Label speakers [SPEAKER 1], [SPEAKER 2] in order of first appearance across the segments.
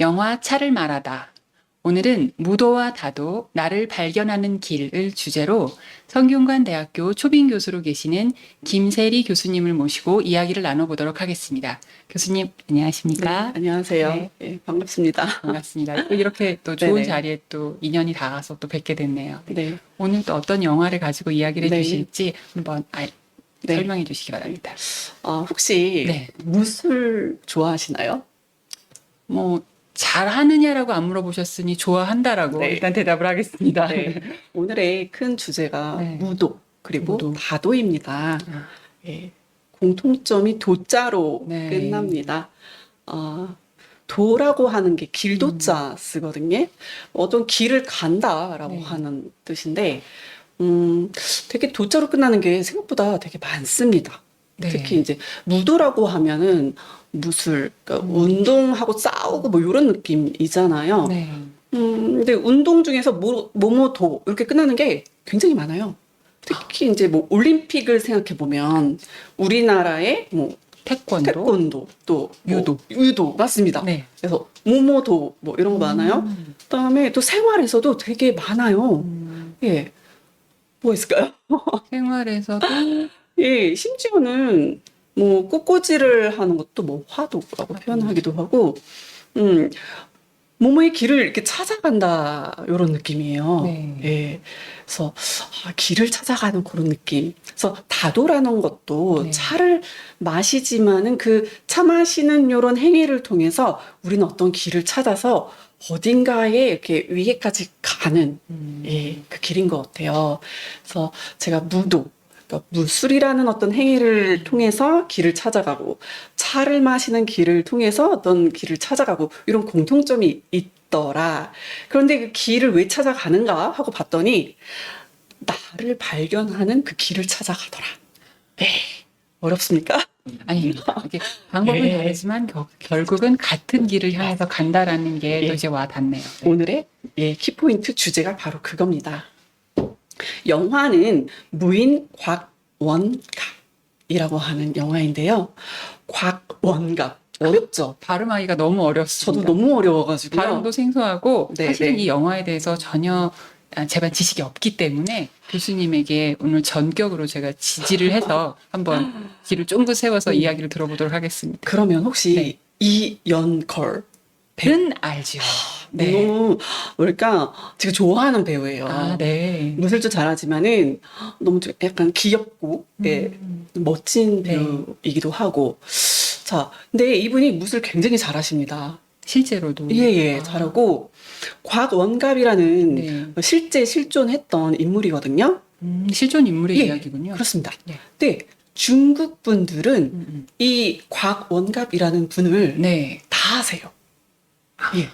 [SPEAKER 1] 영화 차를 말하다. 오늘은 무도와 다도, 나를 발견하는 길을 주제로 성균관대학교 초빙 교수로 계시는 김세리 교수님을 모시고 이야기를 나눠보도록 하겠습니다. 교수님, 안녕하십니까?
[SPEAKER 2] 네, 안녕하세요.
[SPEAKER 1] 네.
[SPEAKER 2] 네, 반갑습니다.
[SPEAKER 1] 반갑습니다. 또 이렇게 또 좋은
[SPEAKER 2] 네네.
[SPEAKER 1] 자리에 또 인연이 닿아서 또 뵙게 됐네요.
[SPEAKER 2] 네,
[SPEAKER 1] 오늘 또 어떤 영화를 가지고 이야기를
[SPEAKER 2] 네.
[SPEAKER 1] 해주실지 한번
[SPEAKER 2] 네.
[SPEAKER 1] 설명해 주시기 바랍니다.
[SPEAKER 2] 혹시
[SPEAKER 1] 네.
[SPEAKER 2] 무술 좋아하시나요?
[SPEAKER 1] 뭐 잘하느냐라고 안 물어보셨으니 좋아한다라고
[SPEAKER 2] 네.
[SPEAKER 1] 일단 대답을 하겠습니다.
[SPEAKER 2] 네. 오늘의 큰 주제가
[SPEAKER 1] 네.
[SPEAKER 2] 무도 그리고
[SPEAKER 1] 무도.
[SPEAKER 2] 다도입니다.
[SPEAKER 1] 아.
[SPEAKER 2] 예, 공통점이 도자로
[SPEAKER 1] 네.
[SPEAKER 2] 끝납니다. 도라고 하는 게 길도자 쓰거든요. 어떤 길을 간다라고
[SPEAKER 1] 네.
[SPEAKER 2] 하는 뜻인데, 되게 도자로 끝나는 게 생각보다 되게 많습니다.
[SPEAKER 1] 네.
[SPEAKER 2] 특히 이제 무도라고 하면은 무술, 그러니까 운동하고 싸우고 뭐 이런 느낌이잖아요.
[SPEAKER 1] 네.
[SPEAKER 2] 근데 운동 중에서 뭐뭐도 이렇게 끝나는 게 굉장히 많아요. 특히 이제 뭐 올림픽을 생각해 보면 우리나라의 뭐 태권도 또
[SPEAKER 1] 유도.
[SPEAKER 2] 유도 맞습니다.
[SPEAKER 1] 네.
[SPEAKER 2] 그래서 모모도 뭐 이런 거 많아요.
[SPEAKER 1] 음.
[SPEAKER 2] 그다음에 또 생활에서도 되게 많아요.
[SPEAKER 1] 음.
[SPEAKER 2] 예. 뭐 있을까요?
[SPEAKER 1] 생활에서도
[SPEAKER 2] 예, 심지어는 뭐 꽃꽂이를 하는 것도 뭐 화도라고 표현하기도 하고, 모모의 길을 이렇게 찾아간다 이런 느낌이에요.
[SPEAKER 1] 네.
[SPEAKER 2] 예, 그래서 길을 찾아가는 그런 느낌. 그래서 다도라는 것도
[SPEAKER 1] 네.
[SPEAKER 2] 차를 마시지만은 그 차 마시는 이런 행위를 통해서 우리는 어떤 길을 찾아서 어딘가에 이렇게 위에까지 가는 예, 그 길인 것 같아요. 그래서 제가 무도, 그러니까 무술이라는 어떤 행위를 통해서 길을 찾아가고 차를 마시는 길을 통해서 어떤 길을 찾아가고 이런 공통점이 있더라. 그런데 그 길을 왜 찾아가는가 하고 봤더니 나를 발견하는 그 길을 찾아가더라. 네. 어렵습니까?
[SPEAKER 1] 아니 이게 방법은
[SPEAKER 2] 예.
[SPEAKER 1] 다르지만 결국은 같은 길을 향해서 간다라는 게 또
[SPEAKER 2] 예.
[SPEAKER 1] 이제 와 닿네요. 네.
[SPEAKER 2] 오늘의 예, 키포인트 주제가 바로 그겁니다. 영화는 무인 곽원갑이라고 하는 영화인데요. 곽원갑 어렵죠?
[SPEAKER 1] 발음하기가 너무 어렵습니다.
[SPEAKER 2] 저도 너무 어려워가지고요.
[SPEAKER 1] 발음도 생소하고
[SPEAKER 2] 네,
[SPEAKER 1] 사실은
[SPEAKER 2] 네.
[SPEAKER 1] 이 영화에 대해서 전혀 제가 지식이 없기 때문에 교수님에게 오늘 전격으로 제가 지지를 해서 한번 귀를 쫑긋 세워서 이야기를 들어보도록 하겠습니다.
[SPEAKER 2] 그러면 혹시
[SPEAKER 1] 네.
[SPEAKER 2] 이연걸
[SPEAKER 1] 는 알죠. 네.
[SPEAKER 2] 너무 뭐랄까 제가 좋아하는 배우예요.
[SPEAKER 1] 아, 네.
[SPEAKER 2] 무술도 잘하지만은 너무 좀 약간 귀엽고 예, 멋진
[SPEAKER 1] 네.
[SPEAKER 2] 배우이기도 하고 자 근데 이분이 무술 굉장히 잘하십니다.
[SPEAKER 1] 실제로도.
[SPEAKER 2] 예예
[SPEAKER 1] 아,
[SPEAKER 2] 잘하고 곽원갑이라는
[SPEAKER 1] 네.
[SPEAKER 2] 실제 실존했던 인물이거든요.
[SPEAKER 1] 실존 인물의
[SPEAKER 2] 예,
[SPEAKER 1] 이야기군요.
[SPEAKER 2] 그렇습니다.
[SPEAKER 1] 네.
[SPEAKER 2] 근데 중국 분들은
[SPEAKER 1] 음.
[SPEAKER 2] 이 곽원갑이라는 분을
[SPEAKER 1] 네.
[SPEAKER 2] 다 아세요. 예,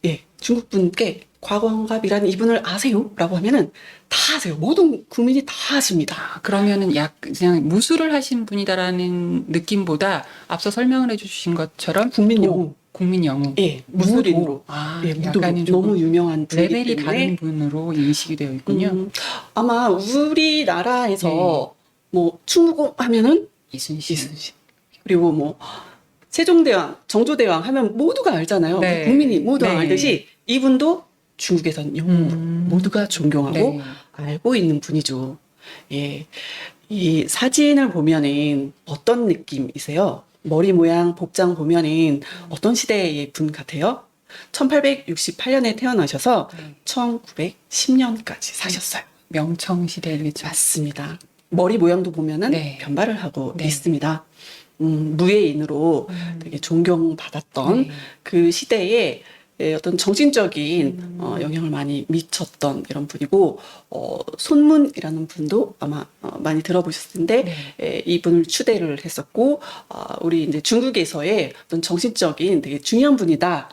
[SPEAKER 2] 예. 중국 분께 곽원갑이라는 이분을 아세요? 라고 하면은 다 아세요. 모든 국민이 다 아십니다.
[SPEAKER 1] 그러면은 그냥 무술을 하신 분이다라는 느낌보다 앞서 설명을 해주신 것처럼
[SPEAKER 2] 국민
[SPEAKER 1] 도,
[SPEAKER 2] 영웅.
[SPEAKER 1] 국민 영웅.
[SPEAKER 2] 예, 무술인으로.
[SPEAKER 1] 아,
[SPEAKER 2] 예, 무도로
[SPEAKER 1] 약간은 조금
[SPEAKER 2] 너무 유명한 분이기
[SPEAKER 1] 레벨이
[SPEAKER 2] 때문에
[SPEAKER 1] 다른 분으로 인식이 되어 있군요.
[SPEAKER 2] 아마 우리나라에서
[SPEAKER 1] 네.
[SPEAKER 2] 뭐 충무공 하면은
[SPEAKER 1] 이순신.
[SPEAKER 2] 이순신 그리고 뭐 세종대왕, 정조대왕 하면 모두가 알잖아요.
[SPEAKER 1] 네.
[SPEAKER 2] 국민이 모두
[SPEAKER 1] 네.
[SPEAKER 2] 알듯이 이분도 중국에선 영웅으로 모두가 존경하고
[SPEAKER 1] 네.
[SPEAKER 2] 알고 있는 분이죠. 예, 이 사진을 보면은 어떤 느낌이세요? 머리 모양, 복장 보면은 어떤 시대의 분 같아요? 1868년에 태어나셔서
[SPEAKER 1] 네.
[SPEAKER 2] 1910년까지 사셨어요.
[SPEAKER 1] 명청시대겠죠.
[SPEAKER 2] 맞습니다. 머리 모양도 보면은
[SPEAKER 1] 네.
[SPEAKER 2] 변발을 하고
[SPEAKER 1] 네.
[SPEAKER 2] 있습니다. 무예인으로 되게 존경받았던
[SPEAKER 1] 네.
[SPEAKER 2] 그 시대에 어떤 정신적인 영향을 많이 미쳤던 이런 분이고 손문이라는 분도 아마 많이 들어보셨을 텐데 이분을 추대를 했었고 우리 이제 중국에서의 어떤 정신적인 되게 중요한 분이다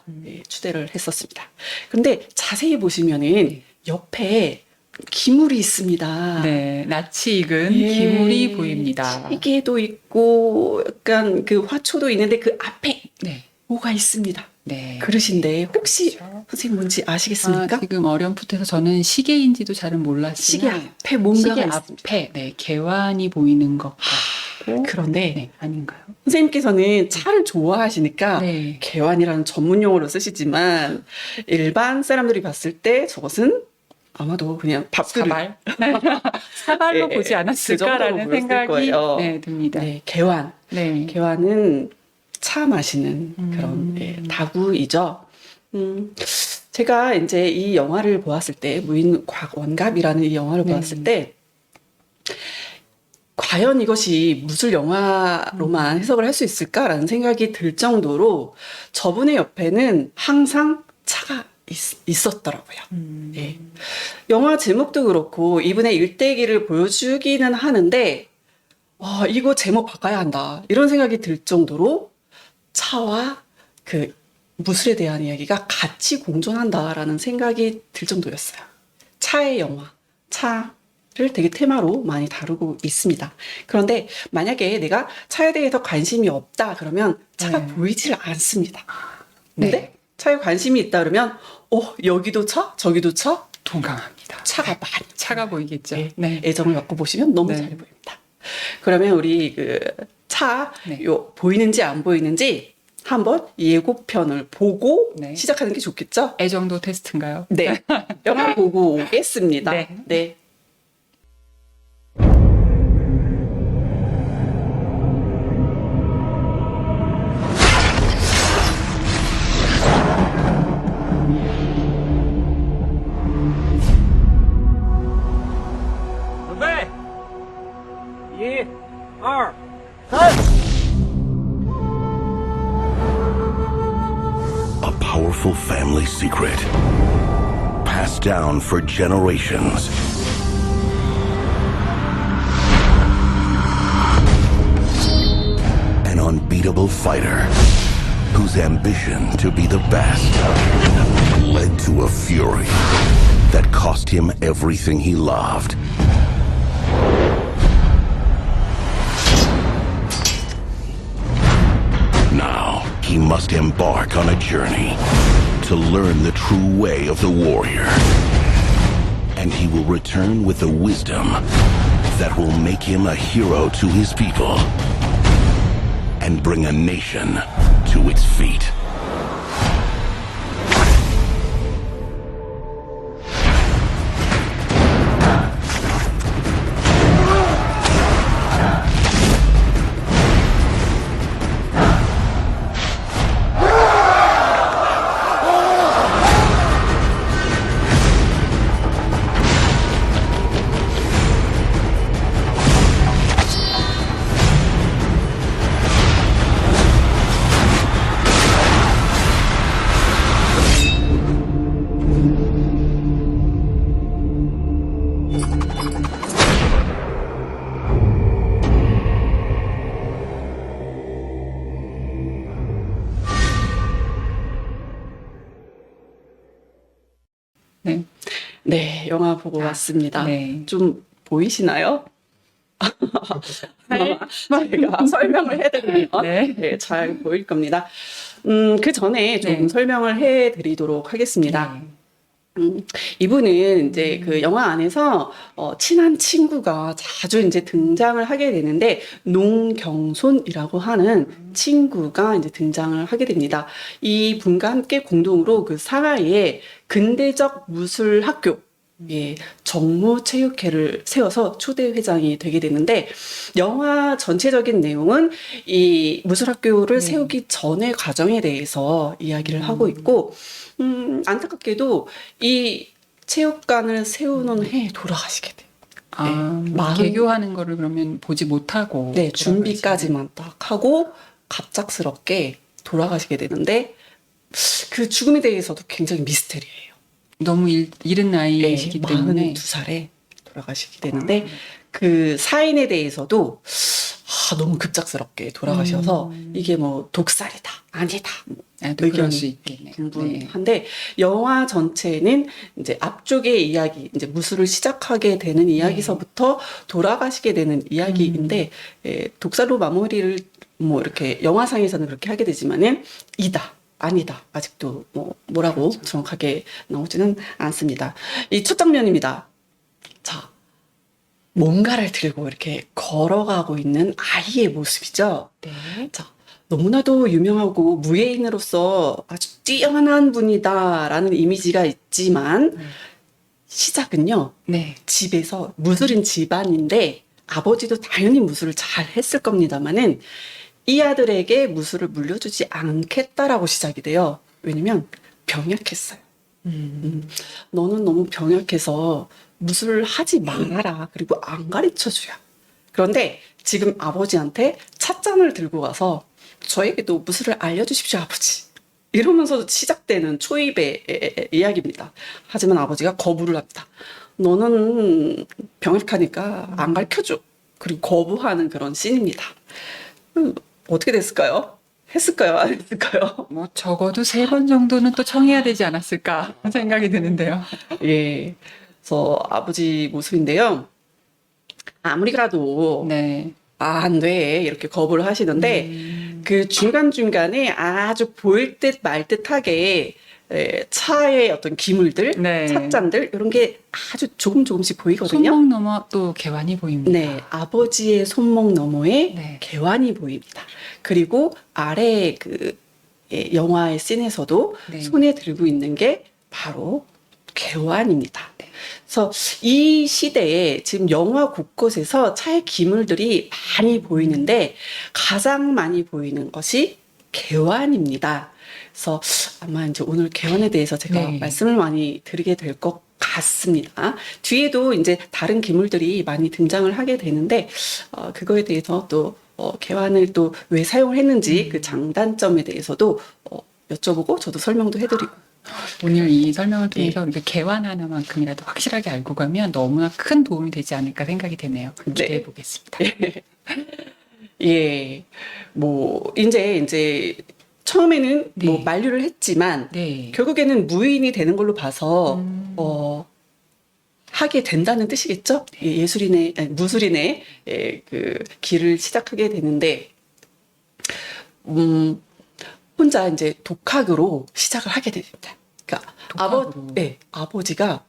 [SPEAKER 2] 추대를 했었습니다. 그런데 자세히 보시면은 옆에 기물이 있습니다.
[SPEAKER 1] 네, 낯이 익은
[SPEAKER 2] 예,
[SPEAKER 1] 기물이 보입니다.
[SPEAKER 2] 시계도 있고 약간 그 화초도 있는데 그 앞에
[SPEAKER 1] 네.
[SPEAKER 2] 뭐가 있습니다.
[SPEAKER 1] 네.
[SPEAKER 2] 그릇인데 혹시
[SPEAKER 1] 그렇죠.
[SPEAKER 2] 선생님 뭔지 아시겠습니까?
[SPEAKER 1] 지금 어렴풋해서 저는 시계인지도 잘은
[SPEAKER 2] 시계
[SPEAKER 1] 몰랐지만
[SPEAKER 2] 앞에 뭔가가
[SPEAKER 1] 시계
[SPEAKER 2] 있습니다.
[SPEAKER 1] 앞에 네, 개환이 보이는 것 같고
[SPEAKER 2] 그런데
[SPEAKER 1] 네, 아닌가요?
[SPEAKER 2] 선생님께서는 차를 좋아하시니까
[SPEAKER 1] 네.
[SPEAKER 2] 개환이라는 전문 용어로 쓰시지만 일반 사람들이 봤을 때 저것은 아마도 그냥 밥그릇.
[SPEAKER 1] 사발? 사발로
[SPEAKER 2] 예,
[SPEAKER 1] 보지
[SPEAKER 2] 그
[SPEAKER 1] 않았을까라는
[SPEAKER 2] 정도로 보였을
[SPEAKER 1] 생각이
[SPEAKER 2] 거예요.
[SPEAKER 1] 네, 듭니다.
[SPEAKER 2] 네, 개환.
[SPEAKER 1] 네.
[SPEAKER 2] 개환은 차 마시는 그런 다구이죠. 제가 이제 이 영화를 보았을 때, 무인곽원갑이라는 이 영화를
[SPEAKER 1] 네.
[SPEAKER 2] 보았을 때, 과연 이것이 무술 영화로만 해석을 할 수 있을까라는 생각이 들 정도로 저분의 옆에는 항상 차가 있었더라고요. 예. 영화 제목도 그렇고 이분의 일대기를 보여주기는 하는데 이거 제목 바꿔야 한다 이런 생각이 들 정도로 차와 그 무술에 대한 이야기가 같이 공존한다라는 생각이 들 정도였어요. 차의 영화, 차를 되게 테마로 많이 다루고 있습니다. 그런데 만약에 내가 차에 대해서 관심이 없다 그러면 차가
[SPEAKER 1] 네.
[SPEAKER 2] 보이질 않습니다. 근데
[SPEAKER 1] 네.
[SPEAKER 2] 차에 관심이 있다 그러면 여기도 차, 저기도 차,
[SPEAKER 1] 동감합니다.
[SPEAKER 2] 차가 많이
[SPEAKER 1] 차가 보이겠죠.
[SPEAKER 2] 네.
[SPEAKER 1] 네.
[SPEAKER 2] 애정을 갖고 보시면 너무
[SPEAKER 1] 네.
[SPEAKER 2] 잘 보입니다. 그러면 우리 그 차
[SPEAKER 1] 네.
[SPEAKER 2] 보이는지 안 보이는지 한번 예고편을 보고
[SPEAKER 1] 네.
[SPEAKER 2] 시작하는 게 좋겠죠?
[SPEAKER 1] 애정도 테스트인가요?
[SPEAKER 2] 네. 영화 보고 오겠습니다.
[SPEAKER 1] 네.
[SPEAKER 2] 네.
[SPEAKER 3] 准备，一、二、三。
[SPEAKER 4] A powerful family secret passed down for generations. An unbeatable fighter whose ambition to be the best led to a fury that cost him everything he loved. Now, he must embark on a journey to learn the true way of the warrior. And he will return with a wisdom that will make him a hero to his people and bring a nation to its feet.
[SPEAKER 1] 네.
[SPEAKER 2] 네, 영화 보고 왔습니다.
[SPEAKER 1] 네.
[SPEAKER 2] 좀 보이시나요?
[SPEAKER 1] 네.
[SPEAKER 2] 제가 설명을 해드리면
[SPEAKER 1] 네.
[SPEAKER 2] 네, 잘 보일 겁니다. 그 전에 좀
[SPEAKER 1] 네.
[SPEAKER 2] 설명을 해드리도록 하겠습니다. 이분은 이제 그 영화 안에서 친한 친구가 자주 이제 등장을 하게 되는데 농경손이라고 하는 친구가 이제 등장을 하게 됩니다. 이 분과 함께 공동으로 그 상하이에 근대적 무술 학교 정무체육회를 세워서 초대 회장이 되게 되는데 영화 전체적인 내용은 이 무술학교를 세우기 전의 과정에 대해서 이야기를 하고 있고 안타깝게도 이 체육관을 세우는 해에 돌아가시게 돼요.
[SPEAKER 1] 개교하는 거를 그러면 보지 못하고.
[SPEAKER 2] 네, 준비까지만 딱 하고 갑작스럽게 돌아가시게 되는데 그 죽음에 대해서도 굉장히 미스테리예요.
[SPEAKER 1] 너무 이른 나이이시기 때문에.
[SPEAKER 2] 42살에 돌아가시게 되는데 그 사인에 대해서도 너무 급작스럽게 돌아가셔서 이게 뭐 독살이다, 아니다.
[SPEAKER 1] 그럴 수 있겠네요.
[SPEAKER 2] 분분한데 영화 전체는 이제 앞쪽의 이야기, 이제 무술을 시작하게 되는 이야기서부터 돌아가시게 되는 이야기인데 독살로 마무리를 뭐 이렇게 영화상에서는 그렇게 하게 되지만은 이다. 아니다. 아직도 뭐라고 정확하게 나오지는 않습니다. 이 첫 장면입니다. 자, 뭔가를 들고 이렇게 걸어가고 있는 아이의 모습이죠.
[SPEAKER 1] 네.
[SPEAKER 2] 자, 너무나도 유명하고 무예인으로서 아주 뛰어난 분이다라는 이미지가 있지만 시작은요.
[SPEAKER 1] 네.
[SPEAKER 2] 집에서 무술인 집안인데 아버지도 당연히 무술을 잘 했을 겁니다만은 이 아들에게 무술을 물려주지 않겠다라고 시작이 돼요. 왜냐면 병약했어요. 너는 너무 병약해서 무술을 하지 말아라. 그리고 안 가르쳐줘야. 그런데 지금 아버지한테 찻잔을 들고 가서 저에게도 무술을 알려주십시오, 아버지. 이러면서 시작되는 초입의 이야기입니다. 하지만 아버지가 거부를 합니다. 너는 병약하니까 안 가르쳐줘. 그리고 거부하는 그런 씬입니다. 어떻게 됐을까요? 했을까요? 안 했을까요?
[SPEAKER 1] 뭐 적어도 3번 정도는 또 청해야 되지 않았을까 생각이 드는데요.
[SPEAKER 2] 예. 그래서 아버지 모습인데요. 아무리 그래도
[SPEAKER 1] 네.
[SPEAKER 2] 안 돼. 이렇게 거부를 하시는데 그 중간중간에 아주 보일 듯 말 듯하게 차의 어떤 기물들,
[SPEAKER 1] 네.
[SPEAKER 2] 찻잔들 이런 게 아주 조금씩 보이거든요.
[SPEAKER 1] 손목 넘어 또 개환이 보입니다.
[SPEAKER 2] 네, 아버지의 손목 너머에
[SPEAKER 1] 네.
[SPEAKER 2] 개환이 보입니다. 그리고 아래 그 영화의 씬에서도
[SPEAKER 1] 네.
[SPEAKER 2] 손에 들고 있는 게 바로 개환입니다. 그래서 이 시대에 지금 영화 곳곳에서 차의 기물들이 많이 보이는데 가장 많이 보이는 것이 개환입니다. 그래서 아마 이제 오늘 개환에 대해서 제가
[SPEAKER 1] 네.
[SPEAKER 2] 말씀을 많이 드리게 될 것 같습니다. 뒤에도 이제 다른 기물들이 많이 등장을 하게 되는데 그거에 대해서 또 개환을 또 왜 사용을 했는지 그 장단점에 대해서도 여쭤보고 저도 설명도 해드리고
[SPEAKER 1] 오늘 이 설명을 통해서 우리가 개환 하나만큼이라도 확실하게 알고 가면 너무나 큰 도움이 되지 않을까 생각이 되네요. 기대해
[SPEAKER 2] 네.
[SPEAKER 1] 보겠습니다.
[SPEAKER 2] 예, 뭐 이제 처음에는
[SPEAKER 1] 네.
[SPEAKER 2] 뭐 만류를 했지만
[SPEAKER 1] 네.
[SPEAKER 2] 결국에는 무인이 되는 걸로 봐서 하게 된다는 뜻이겠죠? 예술인의 아니, 무술인의 그 길을 시작하게 되는데 혼자 이제 독학으로 시작을 하게 됩니다. 그러니까
[SPEAKER 1] 독학으로.
[SPEAKER 2] 아버지가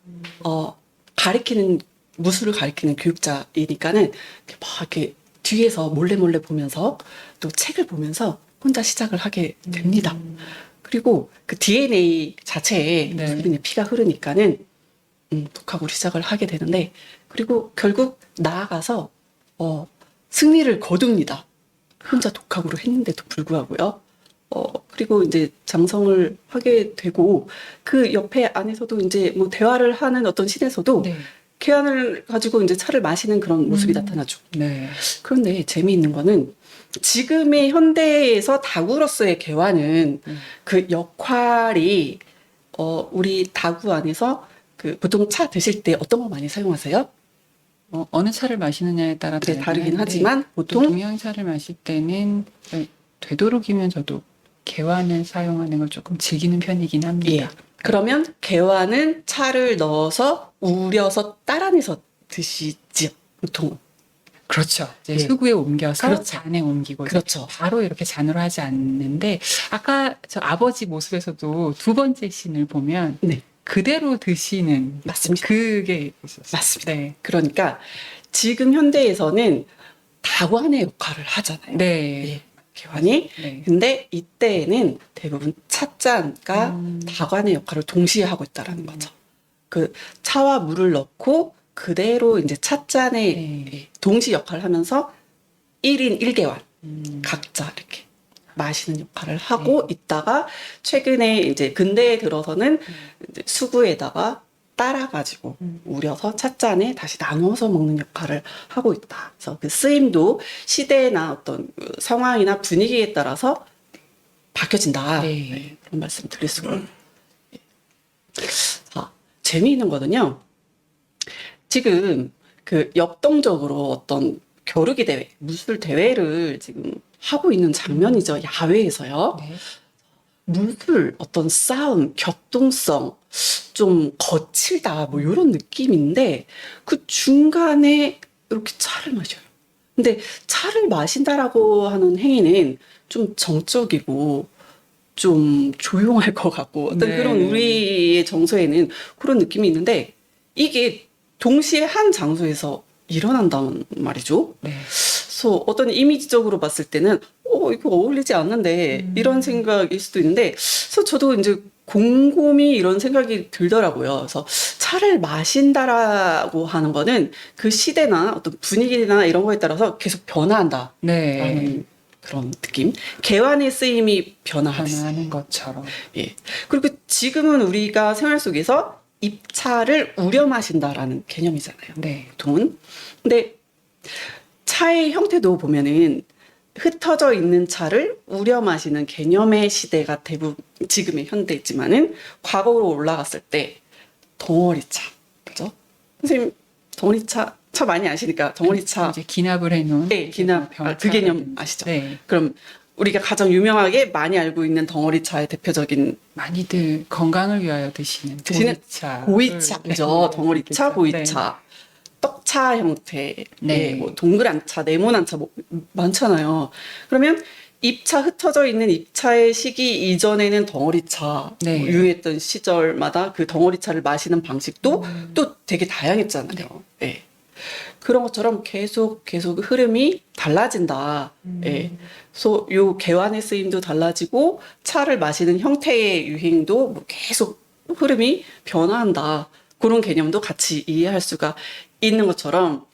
[SPEAKER 2] 가리키는 무술을 가리키는 교육자이니까는 막 이렇게 뒤에서 몰래 보면서 또 책을 보면서 혼자 시작을 하게 됩니다. 그리고 그 DNA 자체에
[SPEAKER 1] 네.
[SPEAKER 2] 무술인의 피가 흐르니까는 독학으로 시작을 하게 되는데 그리고 결국 나아가서 승리를 거둡니다. 혼자 독학으로 했는데도 불구하고요. 그리고 이제 장성을 하게 되고 그 옆에 안에서도 이제 뭐 대화를 하는 어떤 씬에서도
[SPEAKER 1] 네.
[SPEAKER 2] 개안을 가지고 이제 차를 마시는 그런 모습이 나타나죠.
[SPEAKER 1] 네.
[SPEAKER 2] 그런데 재미있는 거는 지금의 현대에서 다구로서의 개화는 그 역할이 우리 다구 안에서 그 보통 차 드실 때 어떤 거 많이 사용하세요?
[SPEAKER 1] 어느 차를 마시느냐에 따라
[SPEAKER 2] 네, 다르긴 하지만
[SPEAKER 1] 또
[SPEAKER 2] 보통
[SPEAKER 1] 동양차를 마실 때는 되도록이면 저도 개환을 사용하는 걸 조금 즐기는 편이긴 합니다.
[SPEAKER 2] 예. 그러면 개화는 차를 넣어서 우려서 따라내서 드시지요, 보통.
[SPEAKER 1] 그렇죠. 이제
[SPEAKER 2] 예.
[SPEAKER 1] 수구에 옮겨서
[SPEAKER 2] 그렇죠.
[SPEAKER 1] 잔에 옮기고 이제
[SPEAKER 2] 그렇죠.
[SPEAKER 1] 바로 이렇게 잔으로 하지 않는데 아까 저 아버지 모습에서도 두 번째 씬을 보면
[SPEAKER 2] 네,
[SPEAKER 1] 그대로 드시는
[SPEAKER 2] 맞습니다.
[SPEAKER 1] 그게 있었어요.
[SPEAKER 2] 맞습니다.
[SPEAKER 1] 네.
[SPEAKER 2] 그러니까 지금 현대에서는 다관의 역할을 하잖아요.
[SPEAKER 1] 네.
[SPEAKER 2] 예, 개환이.
[SPEAKER 1] 네.
[SPEAKER 2] 근데 이때에는 대부분 찻잔과 다관의 역할을 동시에 하고 있다라는 거죠. 그 차와 물을 넣고 그대로 이제 찻잔에
[SPEAKER 1] 네.
[SPEAKER 2] 동시 역할을 하면서 1인 1개환 각자 이렇게 마시는 역할을 하고 있다가 최근에 이제 근대에 들어서는 이제 수구에다가 따라가지고 우려서 찻잔에 다시 나눠서 먹는 역할을 하고 있다. 그래서 그 쓰임도 시대나 어떤 그 상황이나 분위기에 따라서 바뀌어진다.
[SPEAKER 1] 네.
[SPEAKER 2] 네, 그런 말씀 드릴 수가 있어요. 자, 재미있는 거는요. 지금 그 역동적으로 어떤 겨루기 대회, 무술 대회를 지금 하고 있는 장면이죠. 야외에서요.
[SPEAKER 1] 네.
[SPEAKER 2] 무술, 어떤 싸움, 격동성, 좀 거칠다, 뭐 이런 느낌인데 그 중간에 이렇게 차를 마셔요. 근데 차를 마신다라고 하는 행위는 좀 정적이고 좀 조용할 것 같고 어떤
[SPEAKER 1] 네.
[SPEAKER 2] 그런 우리의 정서에는 그런 느낌이 있는데 이게 동시에 한 장소에서 일어난다는 말이죠.
[SPEAKER 1] 네.
[SPEAKER 2] 그래서 어떤 이미지적으로 봤을 때는 이거 어울리지 않는데 이런 생각일 수도 있는데 그래서 저도 이제 곰곰이 이런 생각이 들더라고요. 그래서 차를 마신다라고 하는 거는 그 시대나 어떤 분위기나 이런 거에 따라서 계속 변화한다라는
[SPEAKER 1] 네.
[SPEAKER 2] 그런 느낌. 개완의 쓰임이 변화하듯이.
[SPEAKER 1] 변화하는 것처럼.
[SPEAKER 2] 예. 그리고 지금은 우리가 생활 속에서 입차를 우려 마신다라는 개념이잖아요.
[SPEAKER 1] 네.
[SPEAKER 2] 보통은. 근데 차의 형태도 보면은 흩어져 있는 차를 우려 마시는 개념의 시대가 대부분 지금의 현대지만은 과거로 올라갔을 때 덩어리차. 그죠? 선생님 덩어리차 차 많이 아시니까 덩어리차
[SPEAKER 1] 이제 기납을 해놓은.
[SPEAKER 2] 네, 기납 그 개념 아시죠?
[SPEAKER 1] 네.
[SPEAKER 2] 그럼 우리가 가장 유명하게 많이 알고 있는 덩어리차의 대표적인
[SPEAKER 1] 많이들 건강을 위하여 드시는
[SPEAKER 2] 드시는
[SPEAKER 1] 보이차.
[SPEAKER 2] 보이차죠.
[SPEAKER 1] 네.
[SPEAKER 2] 덩어리차,
[SPEAKER 1] 네.
[SPEAKER 2] 보이차. 떡차 형태,
[SPEAKER 1] 네.
[SPEAKER 2] 뭐 동그란 차, 네모난 차, 뭐 많잖아요. 그러면 입차 흩어져 있는 입차의 시기 이전에는 덩어리차
[SPEAKER 1] 네.
[SPEAKER 2] 뭐 유행했던 시절마다 그 덩어리차를 마시는 방식도 또 되게 다양했잖아요. 네. 그런 것처럼 계속 흐름이 달라진다. 예. 그래서 요 개완의 쓰임도 달라지고 차를 마시는 형태의 유행도 뭐 계속 흐름이 변화한다. 그런 개념도 같이 이해할 수가 있는 것처럼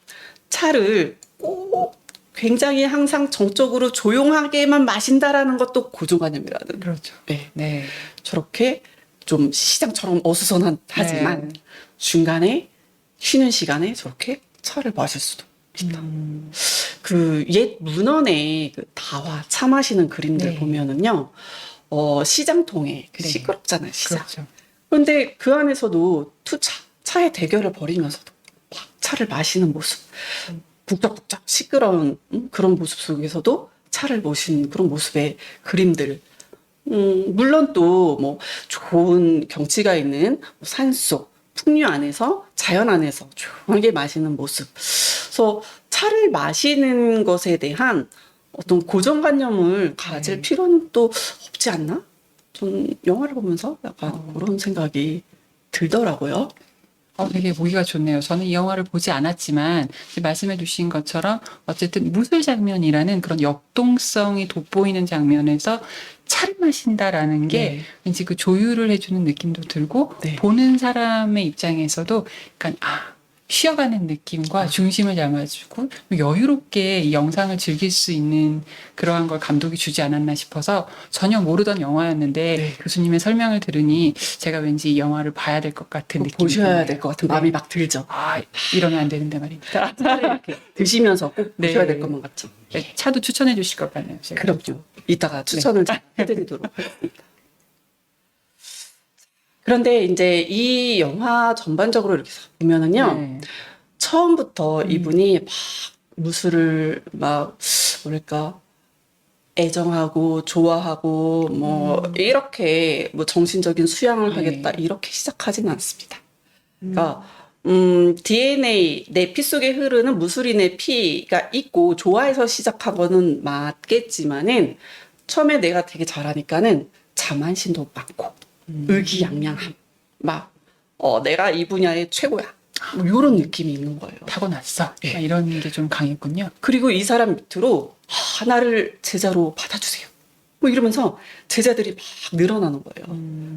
[SPEAKER 2] 차를 꼭 굉장히 항상 정적으로 조용하게만 마신다라는 것도 고정관념이라는.
[SPEAKER 1] 그렇죠.
[SPEAKER 2] 네.
[SPEAKER 1] 네.
[SPEAKER 2] 저렇게 좀 시장처럼 어수선하지만
[SPEAKER 1] 네.
[SPEAKER 2] 중간에 쉬는 시간에 저렇게 차를 마실 수도 있다. 그 옛 문헌의 그 다화 차 마시는 그림들
[SPEAKER 1] 네.
[SPEAKER 2] 보면은요, 시장통에 그
[SPEAKER 1] 네.
[SPEAKER 2] 시끄럽잖아요, 시장.
[SPEAKER 1] 그렇죠.
[SPEAKER 2] 그런데 그 안에서도 차의 대결을 벌이면서도 막 차를 마시는 모습, 북적북적 시끄러운 그런 모습 속에서도 차를 마시는 그런 모습의 그림들. 물론 또 뭐 좋은 경치가 있는 산속, 풍류 안에서 자연 안에서 조용하게 마시는 모습. 그래서 차를 마시는 것에 대한 어떤 고정관념을 가질
[SPEAKER 1] 네.
[SPEAKER 2] 필요는 또 없지 않나? 전 영화를 보면서 약간 그런 생각이 들더라고요.
[SPEAKER 1] 되게 보기가 좋네요. 저는 이 영화를 보지 않았지만 지금 말씀해 주신 것처럼 어쨌든 무술 장면이라는 그런 역동성이 돋보이는 장면에서 차를 마신다라는 게
[SPEAKER 2] 네.
[SPEAKER 1] 왠지 그 조율을 해주는 느낌도 들고
[SPEAKER 2] 네.
[SPEAKER 1] 보는 사람의 입장에서도 약간 쉬어가는 느낌과 중심을 잡아주고 여유롭게 이 영상을 즐길 수 있는 그러한 걸 감독이 주지 않았나 싶어서 전혀 모르던 영화였는데
[SPEAKER 2] 네.
[SPEAKER 1] 교수님의 설명을 들으니 제가 왠지 이 영화를 봐야 될 것 같은 느낌이
[SPEAKER 2] 보셔야
[SPEAKER 1] 드네요.
[SPEAKER 2] 될 것 같은
[SPEAKER 1] 네.
[SPEAKER 2] 마음이 막 들죠.
[SPEAKER 1] 이러면 안 되는데 말입니다.
[SPEAKER 2] 차를 이렇게 드시면서 꼭
[SPEAKER 1] 네.
[SPEAKER 2] 보셔야 될 것만 같죠.
[SPEAKER 1] 네, 차도 추천해 주실 것 같네요. 제가.
[SPEAKER 2] 그럼요. 이따가 추천을 해드리도록 하겠습니다. 그런데 이제 이 영화 전반적으로 이렇게 보면은요,
[SPEAKER 1] 네.
[SPEAKER 2] 처음부터 이분이 막 무술을 막 뭐랄까 애정하고 좋아하고 뭐 이렇게 뭐 정신적인 수양을
[SPEAKER 1] 네.
[SPEAKER 2] 하겠다 이렇게 시작하지는 않습니다. 그러니까 DNA 내 피 속에 흐르는 무술인의 피가 있고 좋아해서 시작한 거는 맞겠지만은 처음에 내가 되게 잘하니까는 자만심도 많고 의기양양함 막 내가 이 분야의 최고야 뭐 이런 느낌이 있는 거예요.
[SPEAKER 1] 타고났어.
[SPEAKER 2] 네.
[SPEAKER 1] 막 이런 게 좀 강했군요.
[SPEAKER 2] 그리고 이 사람 밑으로 나를 제자로 받아주세요. 뭐 이러면서 제자들이 막 늘어나는 거예요.